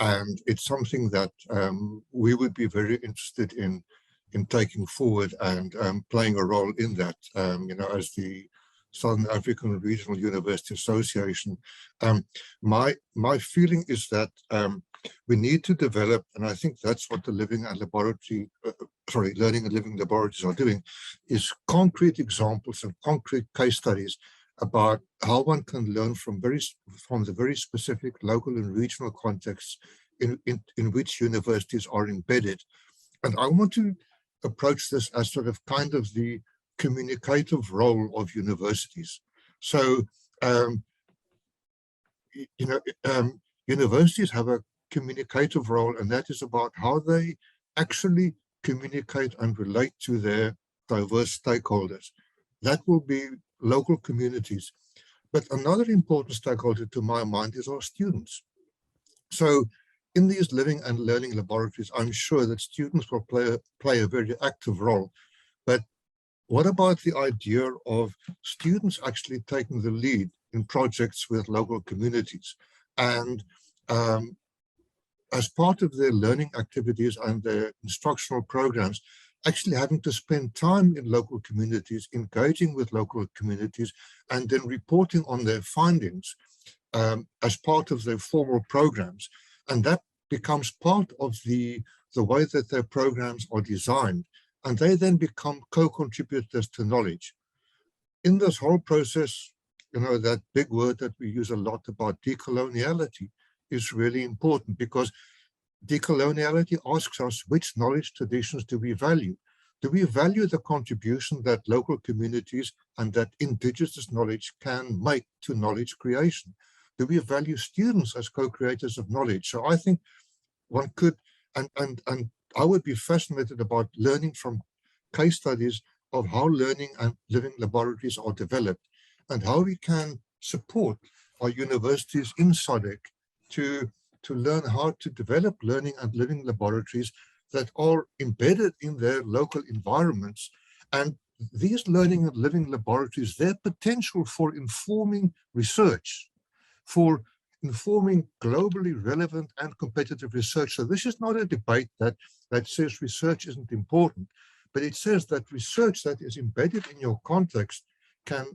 [SPEAKER 5] and it's something that we would be very interested in taking forward and playing a role in that. You know, as the Southern African Regional University Association, my feeling is that we need to develop, and I think that's what the learning and living laboratories are doing, is concrete examples and concrete case studies about how one can learn from the very specific local and regional contexts in which universities are embedded. And I want to approach this as sort of kind of the communicative role of universities. So, universities have a communicative role, and that is about how they actually communicate and relate to their diverse stakeholders. That will be local communities. But another important stakeholder to my mind is our students. So in these living and learning laboratories, I'm sure that students will play a very active role. But what about the idea of students actually taking the lead in projects with local communities? And as part of their learning activities and their instructional programs, actually having to spend time in local communities, engaging with local communities, and then reporting on their findings as part of their formal programs. And that becomes part of the way that their programs are designed. And they then become co-contributors to knowledge. In this whole process, you know, that big word that we use a lot about decoloniality is really important, because decoloniality asks us, which knowledge traditions do we value? Do we value the contribution that local communities and that indigenous knowledge can make to knowledge creation? Do we value students as co-creators of knowledge? So I think one could, and I would be fascinated about learning from case studies of how learning and living laboratories are developed, and how we can support our universities in SADC to learn how to develop learning and living laboratories that are embedded in their local environments. And these learning and living laboratories, their potential for informing research, for informing globally relevant and competitive research. So this is not a debate that says research isn't important, but it says that research that is embedded in your context can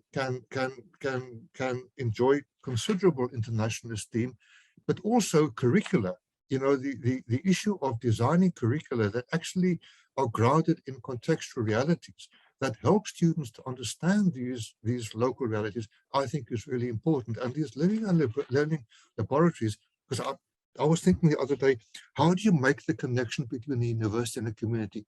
[SPEAKER 5] enjoy considerable international esteem, but also curricula. You know, the issue of designing curricula that actually are grounded in contextual realities that help students to understand these local realities, I think is really important. And these living and learning laboratories, because I was thinking the other day, how do you make the connection between the university and the community?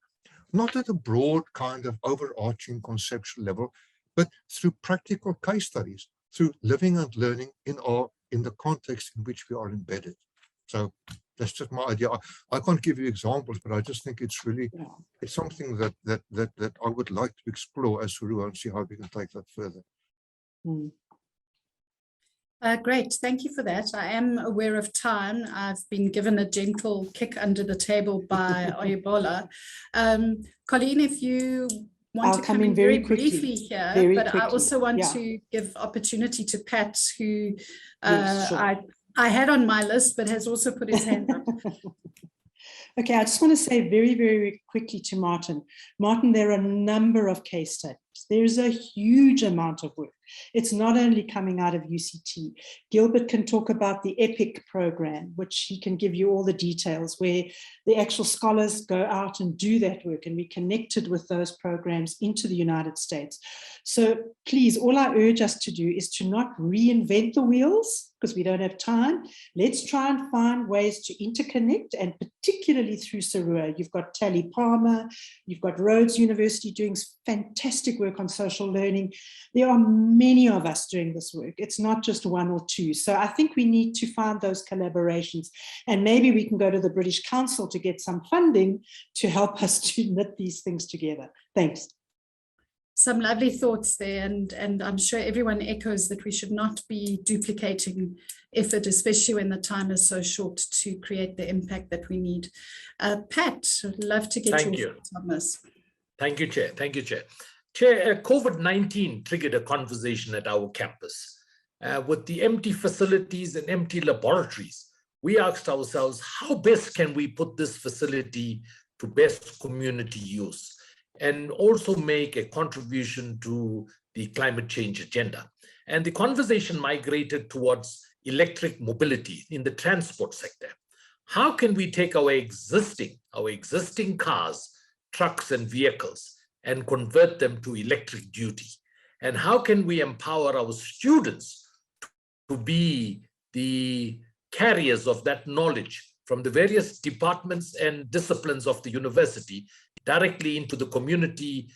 [SPEAKER 5] Not at a broad kind of overarching conceptual level, but through practical case studies, through living and learning in our in the context in which we are embedded. So that's just my idea. I can't give you examples, but I just think it's really, it's something that I would like to explore as SARUA and see how we can take that further.
[SPEAKER 2] Great, thank you for that. I am aware of time. I've been given a gentle kick under the table by Oyebola. Coleen, if you want to come in very briefly here, but I also want to give opportunity to Pat, who I had on my list, but has also put his hand up.
[SPEAKER 4] Okay, I just want to say very, very quickly to Martin. Martin, there are a number of case studies. There's a huge amount of work. It's not only coming out of UCT. Gilbert can talk about the EPIC program, which he can give you all the details, where the actual scholars go out and do that work, and we connected with those programs into the United States. So please, all I urge us to do is to not reinvent the wheels, because we don't have time. Let's try and find ways to interconnect, and particularly through SARUA. You've got Tally Palmer, you've got Rhodes University doing fantastic work on social learning. There are many of us doing this work. It's not just one or two. So I think we need to find those collaborations, and maybe we can go to the British Council to get some funding to help us to knit these things together. Thanks.
[SPEAKER 2] Some lovely thoughts there, and I'm sure everyone echoes that we should not be duplicating effort, especially when the time is so short, to create the impact that we need. Pat, I'd love to get your thoughts on this.
[SPEAKER 6] Thank you, Chair. Thank you, Chair. Chair, COVID-19 triggered a conversation at our campus. With the empty facilities and empty laboratories, we asked ourselves, how best can we put this facility to best community use, and also make a contribution to the climate change agenda? And the conversation migrated towards electric mobility in the transport sector. How can we take our existing cars, trucks, and vehicles and convert them to electric duty? And how can we empower our students to be the carriers of that knowledge from the various departments and disciplines of the university directly into the community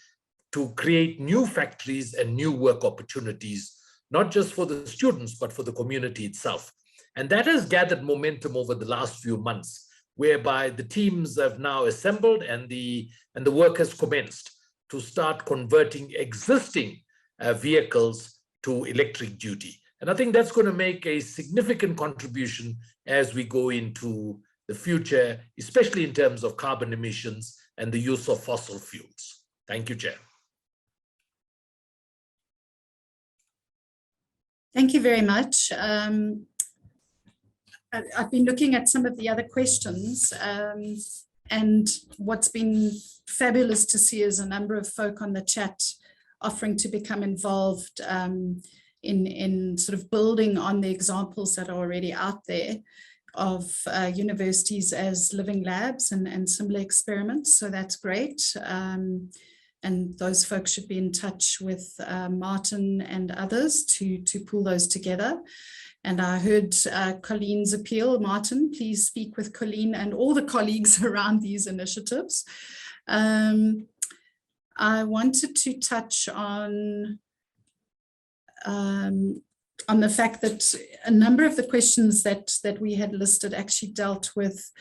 [SPEAKER 6] to create new factories and new work opportunities, not just for the students, but for the community itself? And that has gathered momentum over the last few months, whereby the teams have now assembled and the work has commenced to start converting existing vehicles to electric duty. And I think that's going to make a significant contribution as we go into the future, especially in terms of carbon emissions and the use of fossil fuels. Thank you, Chair.
[SPEAKER 2] Thank you very much. I've been looking at some of the other questions, and what's been fabulous to see is a number of folk on the chat offering to become involved in sort of building on the examples that are already out there of universities as living labs and similar experiments. So that's great. And those folks should be in touch with Martin and others to pull those together. And I heard Colleen's appeal. Martin, please speak with Coleen and all the colleagues around these initiatives. I wanted to touch on the fact that a number of the questions that we had listed actually dealt with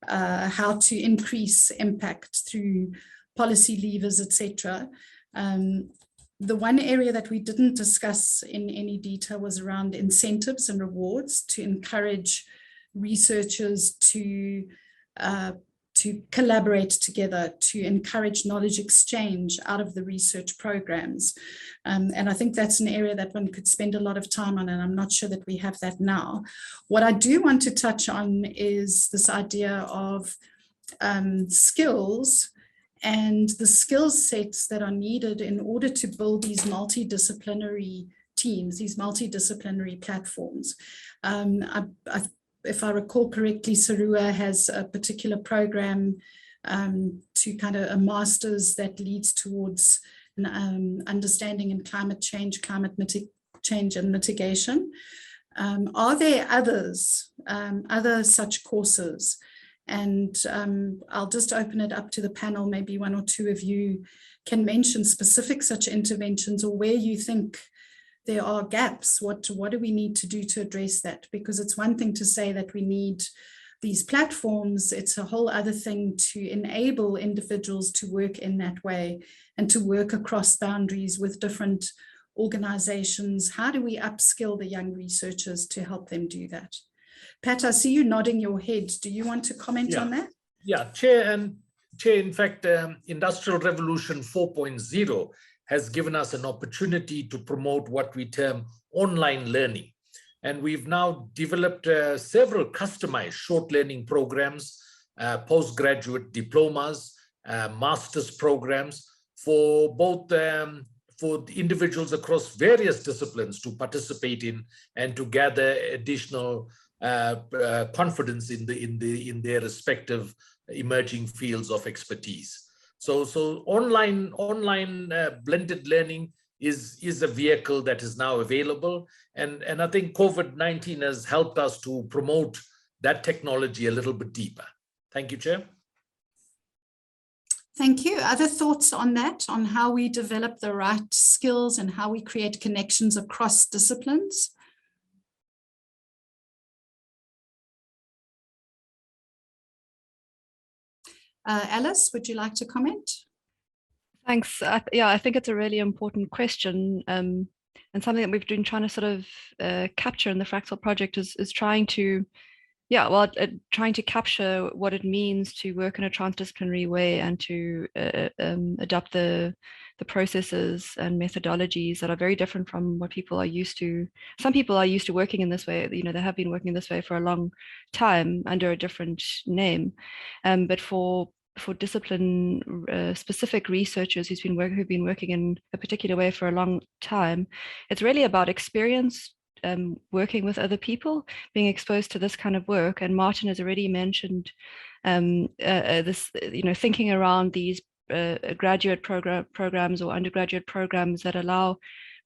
[SPEAKER 2] how to increase impact through policy levers, etc. The one area that we didn't discuss in any detail was around incentives and rewards to encourage researchers to collaborate together, to encourage knowledge exchange out of the research programs. And I think that's an area that one could spend a lot of time on, and I'm not sure that we have that now. What I do want to touch on is this idea of skills and the skill sets that are needed in order to build these multidisciplinary teams, these multidisciplinary platforms. If I recall correctly, SARUA has a particular program to kind of a master's that leads towards an understanding in climate change and mitigation. Are there others, other such courses? And I'll just open it up to the panel. Maybe one or two of you can mention specific such interventions, or where you think there are gaps, what do we need to do to address that? Because it's one thing to say that we need these platforms, it's a whole other thing to enable individuals to work in that way and to work across boundaries with different organizations. How do we upskill the young researchers to help them do that? Pat, I see you nodding your head. Do you want to comment on that?
[SPEAKER 6] Yeah, Chair, in fact, Industrial Revolution 4.0 has given us an opportunity to promote what we term online learning. And we've now developed several customized short learning programs, postgraduate diplomas, master's programs for both for individuals across various disciplines to participate in and to gather additional confidence in their respective emerging fields of expertise. So online blended learning is a vehicle that is now available. And I think COVID-19 has helped us to promote that technology a little bit deeper. Thank you, Chair.
[SPEAKER 2] Thank you. Other thoughts on that, on how we develop the right skills and how we create connections across disciplines? Alice, would you like to comment?
[SPEAKER 9] Thanks. Yeah, I think it's a really important question, and something that we've been trying to sort of capture in the Fractal project is trying to, trying to capture what it means to work in a transdisciplinary way and to adopt the processes and methodologies that are very different from what people are used to. Some people are used to working in this way, they have been working this way for a long time under a different name, but for discipline specific researchers who've been working in a particular way for a long time, it's really about experience, working with other people, being exposed to this kind of work. And Martin has already mentioned this, thinking around these graduate programs or undergraduate programs that allow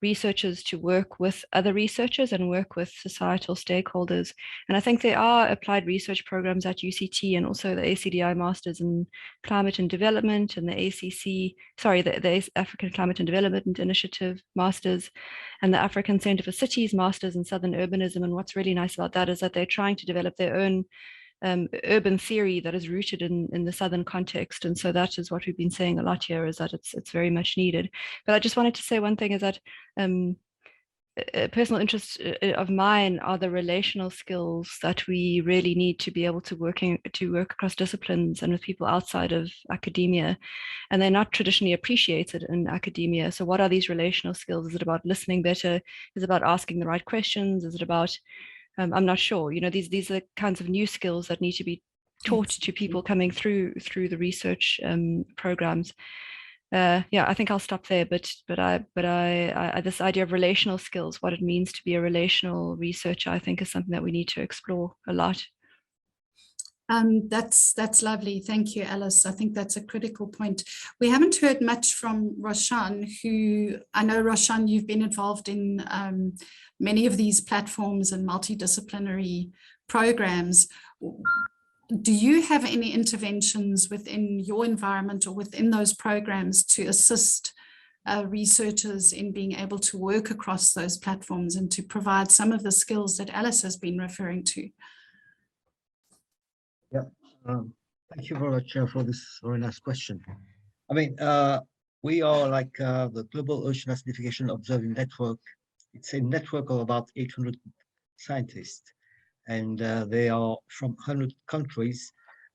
[SPEAKER 9] researchers to work with other researchers and work with societal stakeholders. And I think there are applied research programs at UCT and also the ACDI Masters in Climate and Development and the the African Climate and Development Initiative Masters and the African Center for Cities Masters in Southern Urbanism. And what's really nice about that is that they're trying to develop their own urban theory that is rooted in the Southern context. And so that is what we've been saying a lot here, is that it's very much needed. But I just wanted to say one thing is that a personal interest of mine are the relational skills that we really need to be able to work across disciplines and with people outside of academia. And they're not traditionally appreciated in academia. So what are these relational skills? Is it about listening better? Is it about asking the right questions? Is it about I'm not sure, these are kinds of new skills that need to be taught to people coming through the research programs. I think I'll stop there, but I this idea of relational skills, what it means to be a relational researcher, I think is something that we need to explore a lot.
[SPEAKER 2] That's lovely. Thank you, Alice. I think that's a critical point. We haven't heard much from Roshan, who I know, Roshan, you've been involved in many of these platforms and multidisciplinary programs. Do you have any interventions within your environment or within those programs to assist researchers in being able to work across those platforms and to provide some of the skills that Alice has been referring to?
[SPEAKER 7] Yeah, thank you very much for this very nice question. I mean, we are like the Global Ocean Acidification Observing Network. It's a network of about 800 scientists, and they are from 100 countries.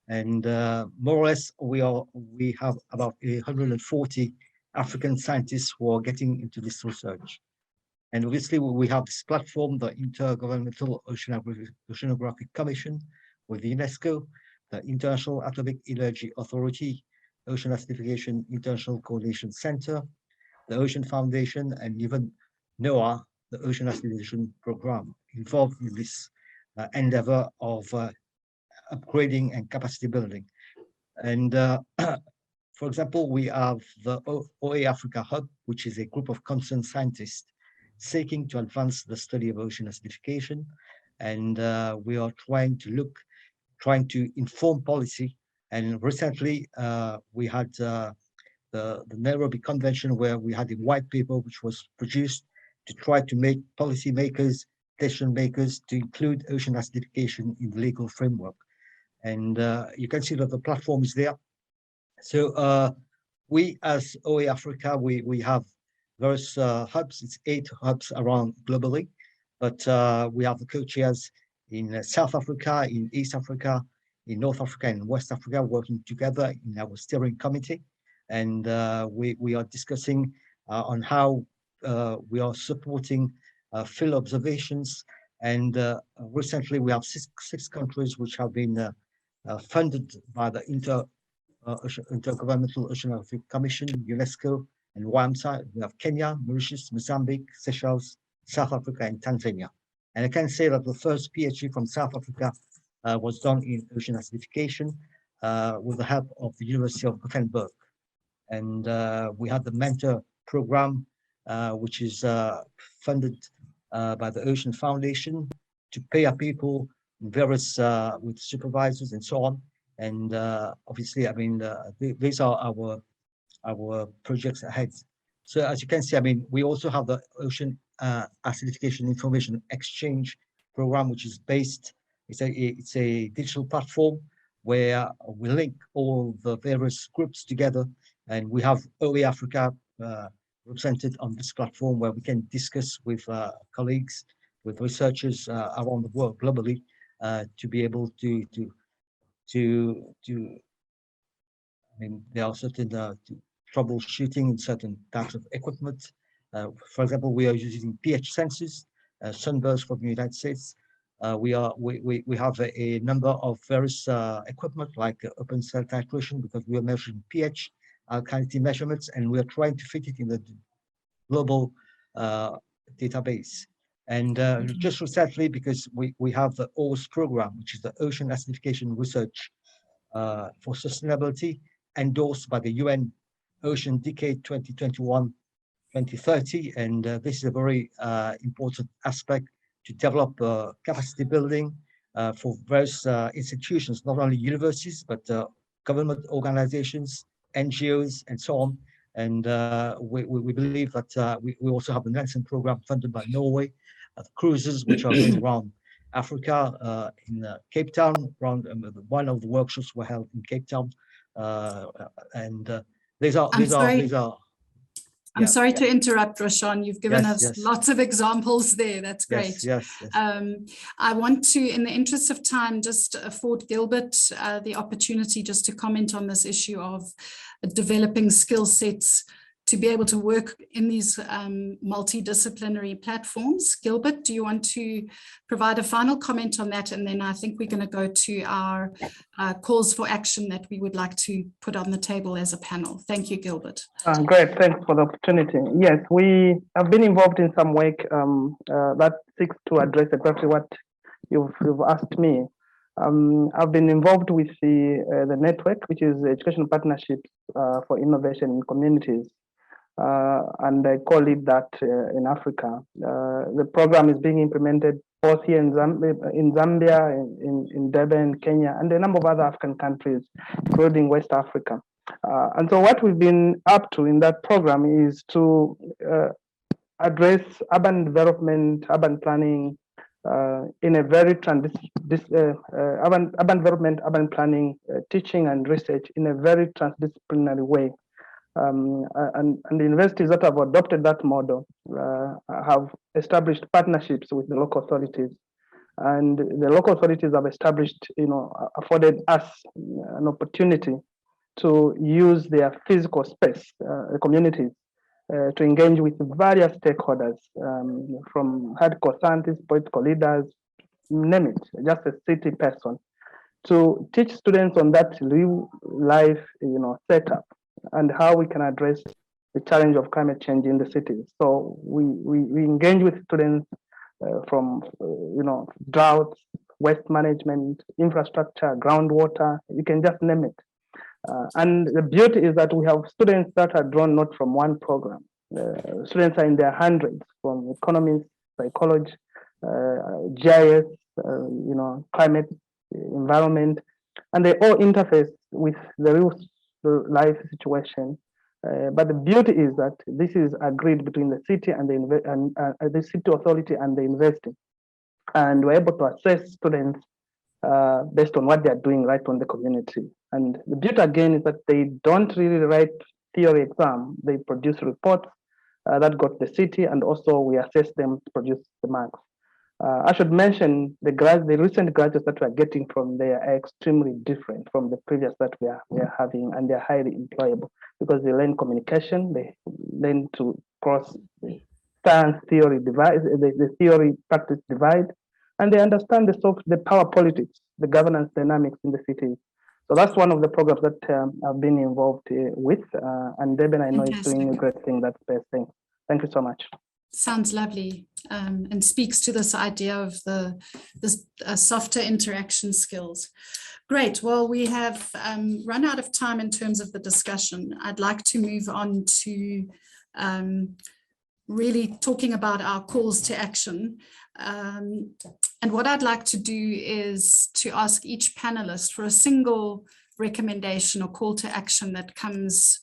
[SPEAKER 7] And more or less, we have about 140 African scientists who are getting into this research. And obviously, we have this platform, the Intergovernmental Oceanographic Commission with the UNESCO, the International Atomic Energy Authority, Ocean Acidification International Coordination Center, the Ocean Foundation, and even NOAA, the Ocean Acidification Program, involved in this endeavor of upgrading and capacity building. And for example, we have the OA Africa Hub, which is a group of concerned scientists seeking to advance the study of ocean acidification. And we are trying to inform policy. And recently, we had the Nairobi Convention, where we had a white paper which was produced to try to make policymakers, decision makers to include ocean acidification in the legal framework. And you can see that the platform is there. So we as OA Africa, we have various hubs. It's 8 hubs around globally, but we have the co-chairs in South Africa, in East Africa, in North Africa, and West Africa, working together in our steering committee. And we are discussing on how we are supporting field observations. And recently we have six countries which have been funded by the Intergovernmental Oceanographic Commission, UNESCO, and WAMSA. We have Kenya, Mauritius, Mozambique, Seychelles, South Africa, and Tanzania. And I can say that the first PhD from South Africa was done in ocean acidification with the help of the University of Gothenburg. And we had the mentor program, which is funded by the Ocean Foundation to pair people in various with supervisors and so on. And obviously, I mean, these are our projects ahead. So as you can see, I mean, we also have the Ocean Acidification Information Exchange program, which is based, it's a digital platform where we link all the various groups together, and we have OA Africa represented on this platform where we can discuss with colleagues, with researchers around the world globally to be able to I mean, there are certain troubleshooting in certain types of equipment. For example, we are using pH sensors, sunburst from the United States. We have a number of various equipment like open cell titration, because we are measuring pH, alkalinity measurements, and we are trying to fit it in the global database. And just recently, because we have the OAS program, which is the Ocean Acidification Research for Sustainability, endorsed by the UN Ocean Decade 2021-2030. And this is a very important aspect to develop capacity building for various institutions, not only universities, but government organizations, NGOs, and so on. And we believe that we also have the Nelson program funded by Norway, cruises which are going around Africa in Cape Town. Around one of the workshops were held in Cape Town, and these are.
[SPEAKER 2] I'm sorry to interrupt, Roshan. You've given us lots of examples there. That's great.
[SPEAKER 7] Yes.
[SPEAKER 2] I want to, in the interest of time, just afford Gilbert the opportunity just to comment on this issue of developing skill sets to be able to work in these multidisciplinary platforms. Gilbert, do you want to provide a final comment on that? And then I think we're going to go to our calls for action that we would like to put on the table as a panel. Thank you, Gilbert.
[SPEAKER 8] Great, thanks for the opportunity. Yes, we have been involved in some work that seeks to address exactly what you've asked me. I've been involved with the network, which is Education Partnerships for Innovation in Communities. And I call it that in Africa. The program is being implemented both here in Zambia, in Durban, Kenya, and a number of other African countries, including West Africa. And so what we've been up to in that program is to address urban development, urban planning, in a very urban development, urban planning, teaching and research in a very transdisciplinary way. And the universities that have adopted that model have established partnerships with the local authorities, and the local authorities have established, afforded us an opportunity to use their physical space, the communities, to engage with various stakeholders, from hardcore scientists, political leaders, name it, just a city person, to teach students on that real life, setup, and how we can address the challenge of climate change in the cities. So we engage with students from droughts, waste management, infrastructure, groundwater, you can just name it. And the beauty is that we have students that are drawn not from one program. Students are in their hundreds, from economics, psychology, GIS, climate, environment, and they all interface with the real life situation But the beauty is that this is agreed between the city and the city authority and the university, and we're able to assess students based on what they are doing right on the community. And the beauty again is that they don't really write theory exam; they produce reports that got the city, and also we assess them to produce the marks. I should mention the recent graduates that we are getting from there are extremely different from the previous that we are having, and they're highly employable because they learn communication, they learn to cross the science theory divide, the theory practice divide, and they understand the power politics, the governance dynamics in the city. So that's one of the programs that I've been involved with, and Deben, I know, is doing a great thing. That's the best thing. Thank you so much.
[SPEAKER 2] Sounds lovely, and speaks to this idea of the softer interaction skills. Great. Well, we have run out of time in terms of the discussion. I'd like to move on to really talking about our calls to action. And what I'd like to do is to ask each panelist for a single recommendation or call to action that comes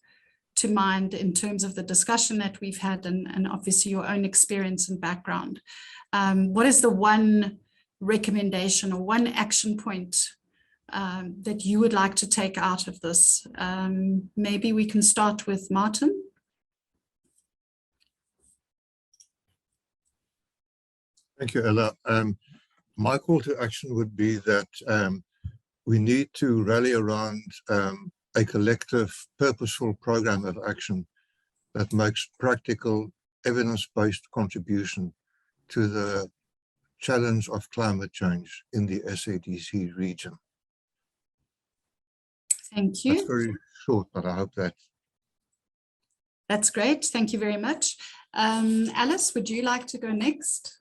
[SPEAKER 2] to mind in terms of the discussion that we've had, and obviously your own experience and background. What is the one recommendation or one action point that you would like to take out of this? Maybe we can start with Martin.
[SPEAKER 5] Thank you, Ella. My call to action would be that we need to rally around a collective, purposeful program of action that makes practical, evidence-based contribution to the challenge of climate change in the SADC region.
[SPEAKER 2] Thank you.
[SPEAKER 5] That's very short, but I hope
[SPEAKER 2] that's great. Thank you very much. Alice, would you like to go next?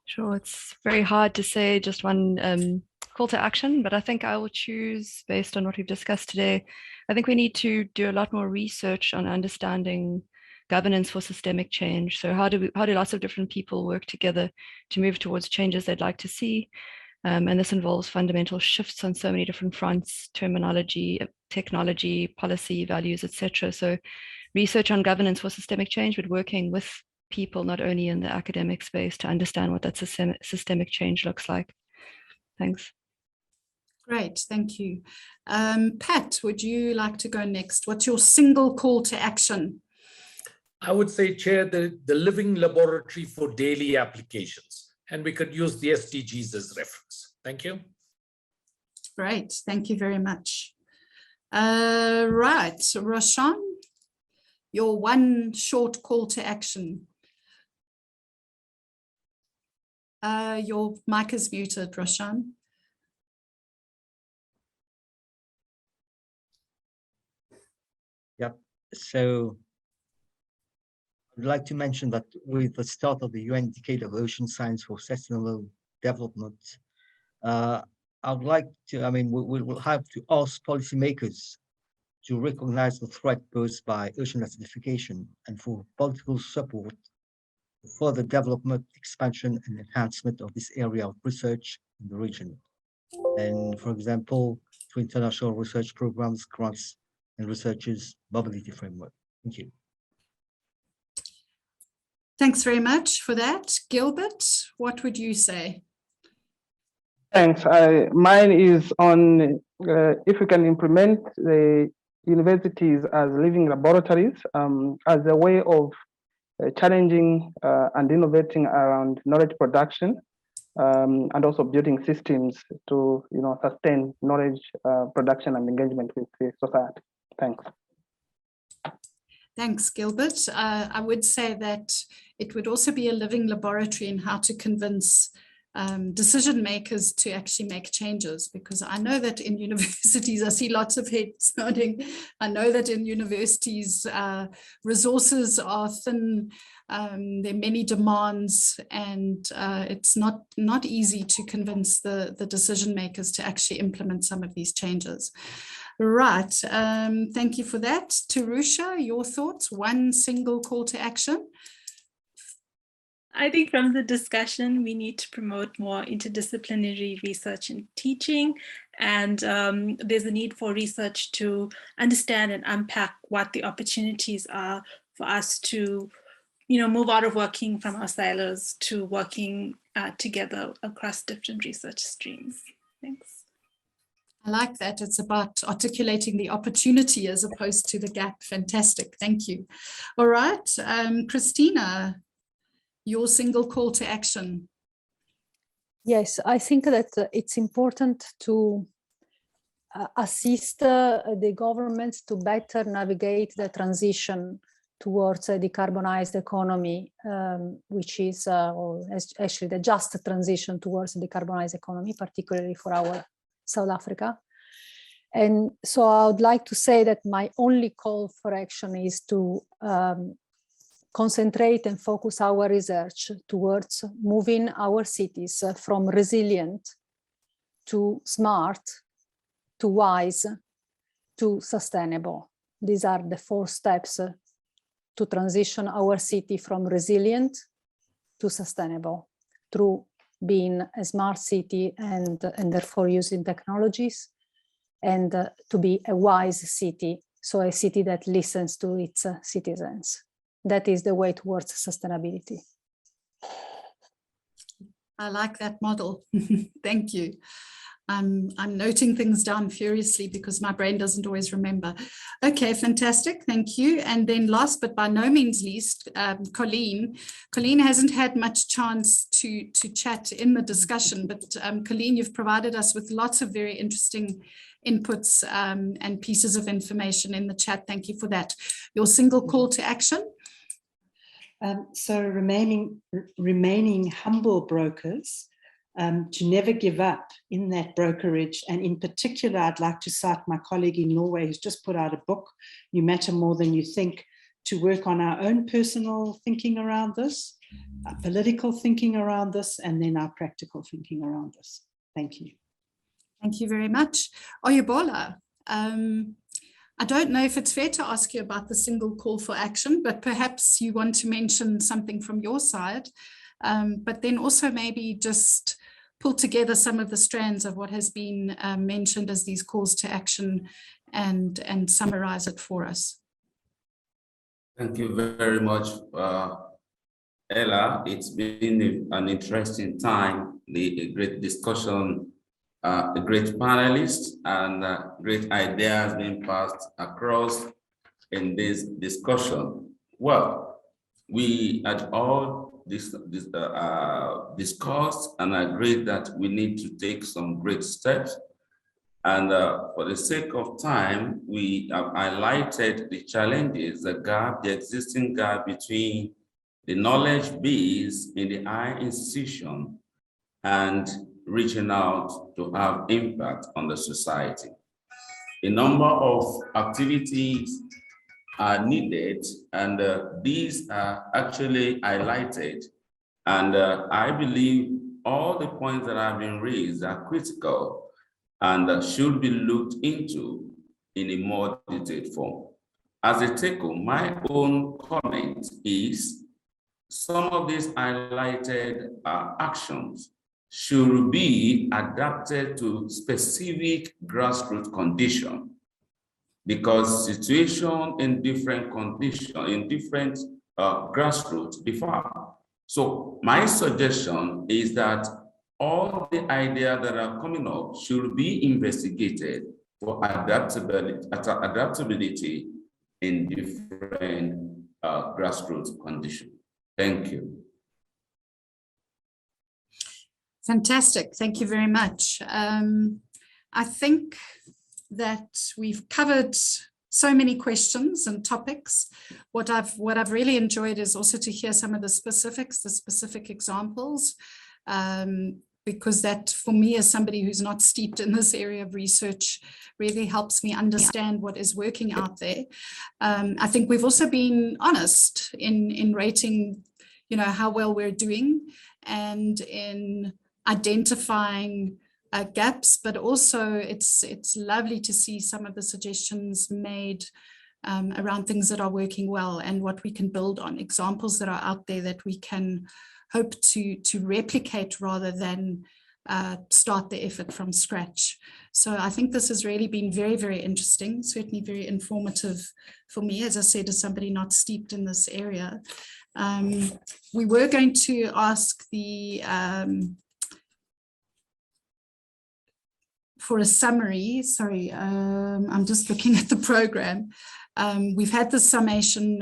[SPEAKER 9] Sure, it's very hard to say just one call to action, but I think I will choose based on what we've discussed today. I think we need to do a lot more research on understanding governance for systemic change. So how do lots of different people work together to move towards changes they'd like to see? And this involves fundamental shifts on so many different fronts: terminology, technology, policy, values, etc. So research on governance for systemic change, but working with people not only in the academic space to understand what that systemic change looks like. Thanks.
[SPEAKER 2] Great, thank you. Pat, would you like to go next? What's your single call to action?
[SPEAKER 6] I would say, Chair, the living laboratory for daily applications, and we could use the SDGs as reference. Thank you.
[SPEAKER 2] Great, thank you very much. Right, so Roshan, your one short call to action. Your mic is muted, Roshan.
[SPEAKER 7] Yep. So I'd like to mention that with the start of the UN Decade of Ocean Science for Sustainable Development, I would like to, we will have to ask policymakers to recognize the threat posed by ocean acidification and for political support for the development, expansion, and enhancement of this area of research in the region. And for example, for international research programs, grants, and researchers' mobility framework. Thank you.
[SPEAKER 2] Thanks very much for that. Gilbert, what would you say?
[SPEAKER 8] Thanks. Mine is on if we can implement the universities as living laboratories as a way of challenging and innovating around knowledge production and also building systems to sustain knowledge production and engagement with the society. Thanks.
[SPEAKER 2] Thanks, Gilbert. I would say that it would also be a living laboratory in how to convince decision makers to actually make changes, because I know that in universities, I see lots of heads nodding. I know that in universities, resources are thin, there are many demands, and it's not easy to convince the decision makers to actually implement some of these changes. Right, thank you for that. Tirusha, your thoughts, one single call to action?
[SPEAKER 11] I think from the discussion, we need to promote more interdisciplinary research and teaching. And there's a need for research to understand and unpack what the opportunities are for us to, move out of working from our silos to working together across different research streams. Thanks.
[SPEAKER 2] I like that. It's about articulating the opportunity as opposed to the gap. Fantastic. Thank you. All right. Cristina, your single call to action.
[SPEAKER 10] Yes, I think that it's important to assist the governments to better navigate the transition towards a decarbonized economy, which is actually the just transition towards a decarbonized economy, particularly for our South Africa. And so I would like to say that my only call for action is to concentrate and focus our research towards moving our cities from resilient to smart, to wise, to sustainable. These are the 4 steps to transition our city from resilient to sustainable through being a smart city and therefore using technologies, and to be a wise city, so a city that listens to its citizens. That is the way towards sustainability.
[SPEAKER 2] I like that model. Thank you. I'm noting things down furiously because my brain doesn't always remember. Okay, fantastic. Thank you. And then last but by no means least, Coleen. Coleen hasn't had much chance to chat in the discussion, but Coleen, you've provided us with lots of very interesting inputs and pieces of information in the chat. Thank you for that. Your single call to action?
[SPEAKER 4] So remaining humble brokers, to never give up in that brokerage. And in particular, I'd like to cite my colleague in Norway who's just put out a book, You Matter More Than You Think, to work on our own personal thinking around this, our political thinking around this, and then our practical thinking around this. Thank you.
[SPEAKER 2] Thank you very much. Oyebola, I don't know if it's fair to ask you about the single call for action, but perhaps you want to mention something from your side, but then also maybe just pull together some of the strands of what has been mentioned as these calls to action and summarize it for us.
[SPEAKER 3] Thank you very much, Ella. It's been an interesting time, a great discussion, a great panelist, and great ideas being passed across in this discussion. Well, we had all discussed and agreed that we need to take some great steps. And for the sake of time, we have highlighted the challenges, the gap, the existing gap between the knowledge base in the higher institution and reaching out to have impact on the society. A number of activities are needed, and these are actually highlighted. And I believe all the points that have been raised are critical and should be looked into in a more detailed form. As a take-home, my own comment is some of these highlighted actions should be adapted to specific grassroots conditions, because situation in different conditions, in different grassroots differ. So my suggestion is that all the ideas that are coming up should be investigated for adaptability in different grassroots conditions. Thank you.
[SPEAKER 2] Fantastic. Thank you very much. I think that we've covered so many questions and topics. What I've really enjoyed is also to hear some of the specifics, the specific examples, because that for me as somebody who's not steeped in this area of research really helps me understand what is working out there. I think we've also been honest in rating, how well we're doing and in identifying gaps, but also it's lovely to see some of the suggestions made around things that are working well and what we can build on, examples that are out there that we can hope to replicate rather than start the effort from scratch. So I think this has really been very, very interesting, certainly very informative for me, as I said, as somebody not steeped in this area. We were going to ask for a summary, sorry, I'm just looking at the program. We've had the summation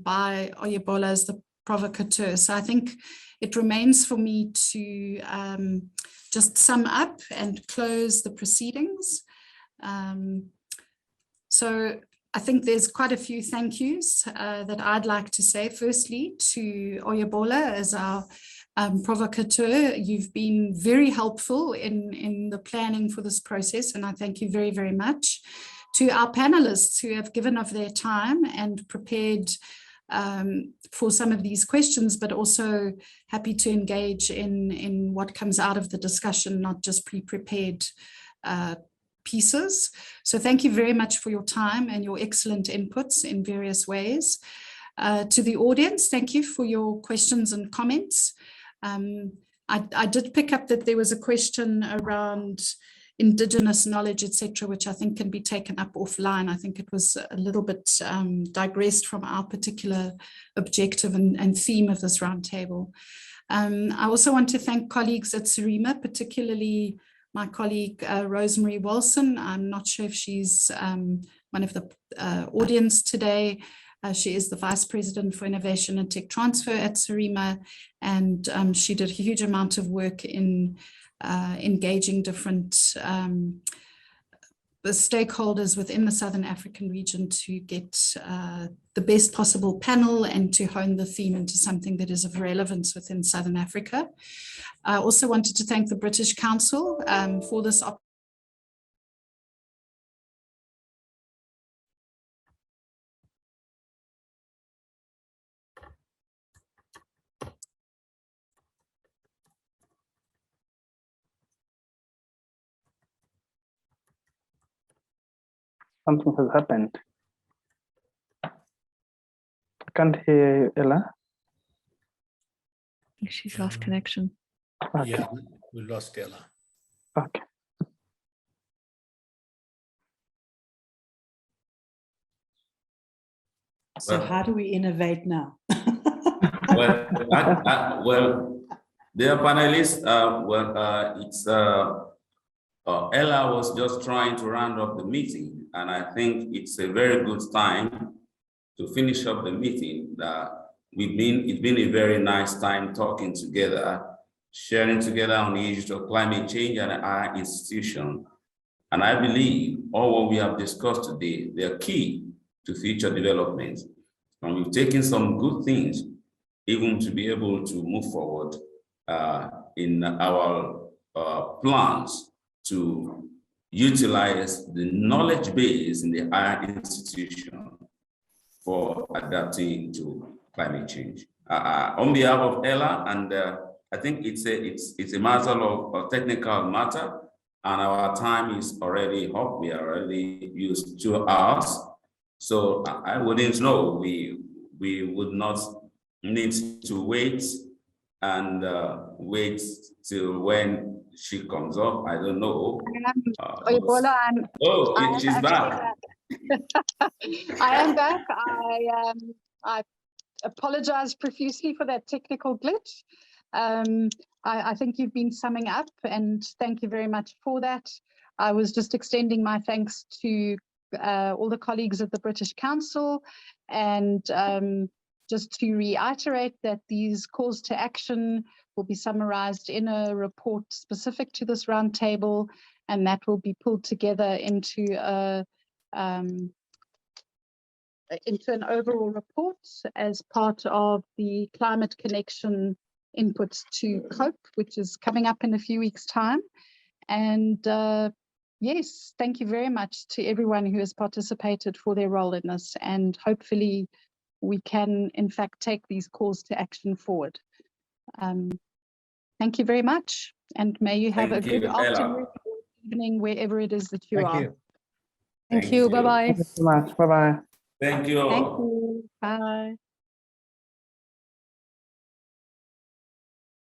[SPEAKER 2] by Oyebola as the provocateur. So I think it remains for me to just sum up and close the proceedings. So I think there's quite a few thank yous that I'd like to say. Firstly, to Oyebola as our provocateur. You've been very helpful in the planning for this process, and I thank you very, very much. To our panelists who have given of their time and prepared for some of these questions, but also happy to engage in what comes out of the discussion, not just pre-prepared pieces. So thank you very much for your time and your excellent inputs in various ways. To the audience, thank you for your questions and comments. I did pick up that there was a question around Indigenous knowledge, etc., which I think can be taken up offline. I think it was a little bit digressed from our particular objective and theme of this roundtable. I also want to thank colleagues at SARUA, particularly my colleague Rosemary Wilson. I'm not sure if she's one of the audience today. She is the Vice President for Innovation and Tech Transfer at SARUA, and she did a huge amount of work in engaging different stakeholders within the Southern African region to get the best possible panel and to hone the theme into something that is of relevance within Southern Africa. I also wanted to thank the British Council for this opportunity.
[SPEAKER 8] Something has happened. I can't hear you, Ella.
[SPEAKER 9] I think she's lost connection.
[SPEAKER 8] Okay.
[SPEAKER 6] Yeah, we lost Ella.
[SPEAKER 8] Okay.
[SPEAKER 4] So how do we innovate now?
[SPEAKER 3] Well, dear panelists, Ella was just trying to round up the meeting, and I think it's a very good time to finish up the meeting. It's been a very nice time talking together, sharing together on the issues of climate change and our institution. And I believe all what we have discussed today, they are key to future development. And we've taken some good things, even to be able to move forward in our plans to utilize the knowledge base in the higher institution for adapting to climate change. On behalf of Ella, and I think it's a matter of a technical matter, and our time is already up. We are already used 2 hours, so I wouldn't know. We would not need to wait and wait till when she comes up. I don't know.
[SPEAKER 10] Oyebola,
[SPEAKER 3] she's back.
[SPEAKER 10] I am back. I apologize profusely for that technical glitch. I think you've been summing up, and thank you very much for that. I was just extending my thanks to all the colleagues at the British Council, and just to reiterate that these calls to action will be summarized in a report specific to this roundtable, and that will be pulled together into an overall report as part of the Climate Connection inputs to COPE, which is coming up in a few weeks' time. And yes, thank you very much to everyone who has participated for their role in this, and hopefully we can in fact take these calls to action forward. Thank you very much, and may you have a good afternoon or evening wherever it is that you are.
[SPEAKER 4] Thank you. Bye-bye.
[SPEAKER 8] Thank you so much. Bye-bye.
[SPEAKER 3] Thank you all.
[SPEAKER 10] Thank you. Bye.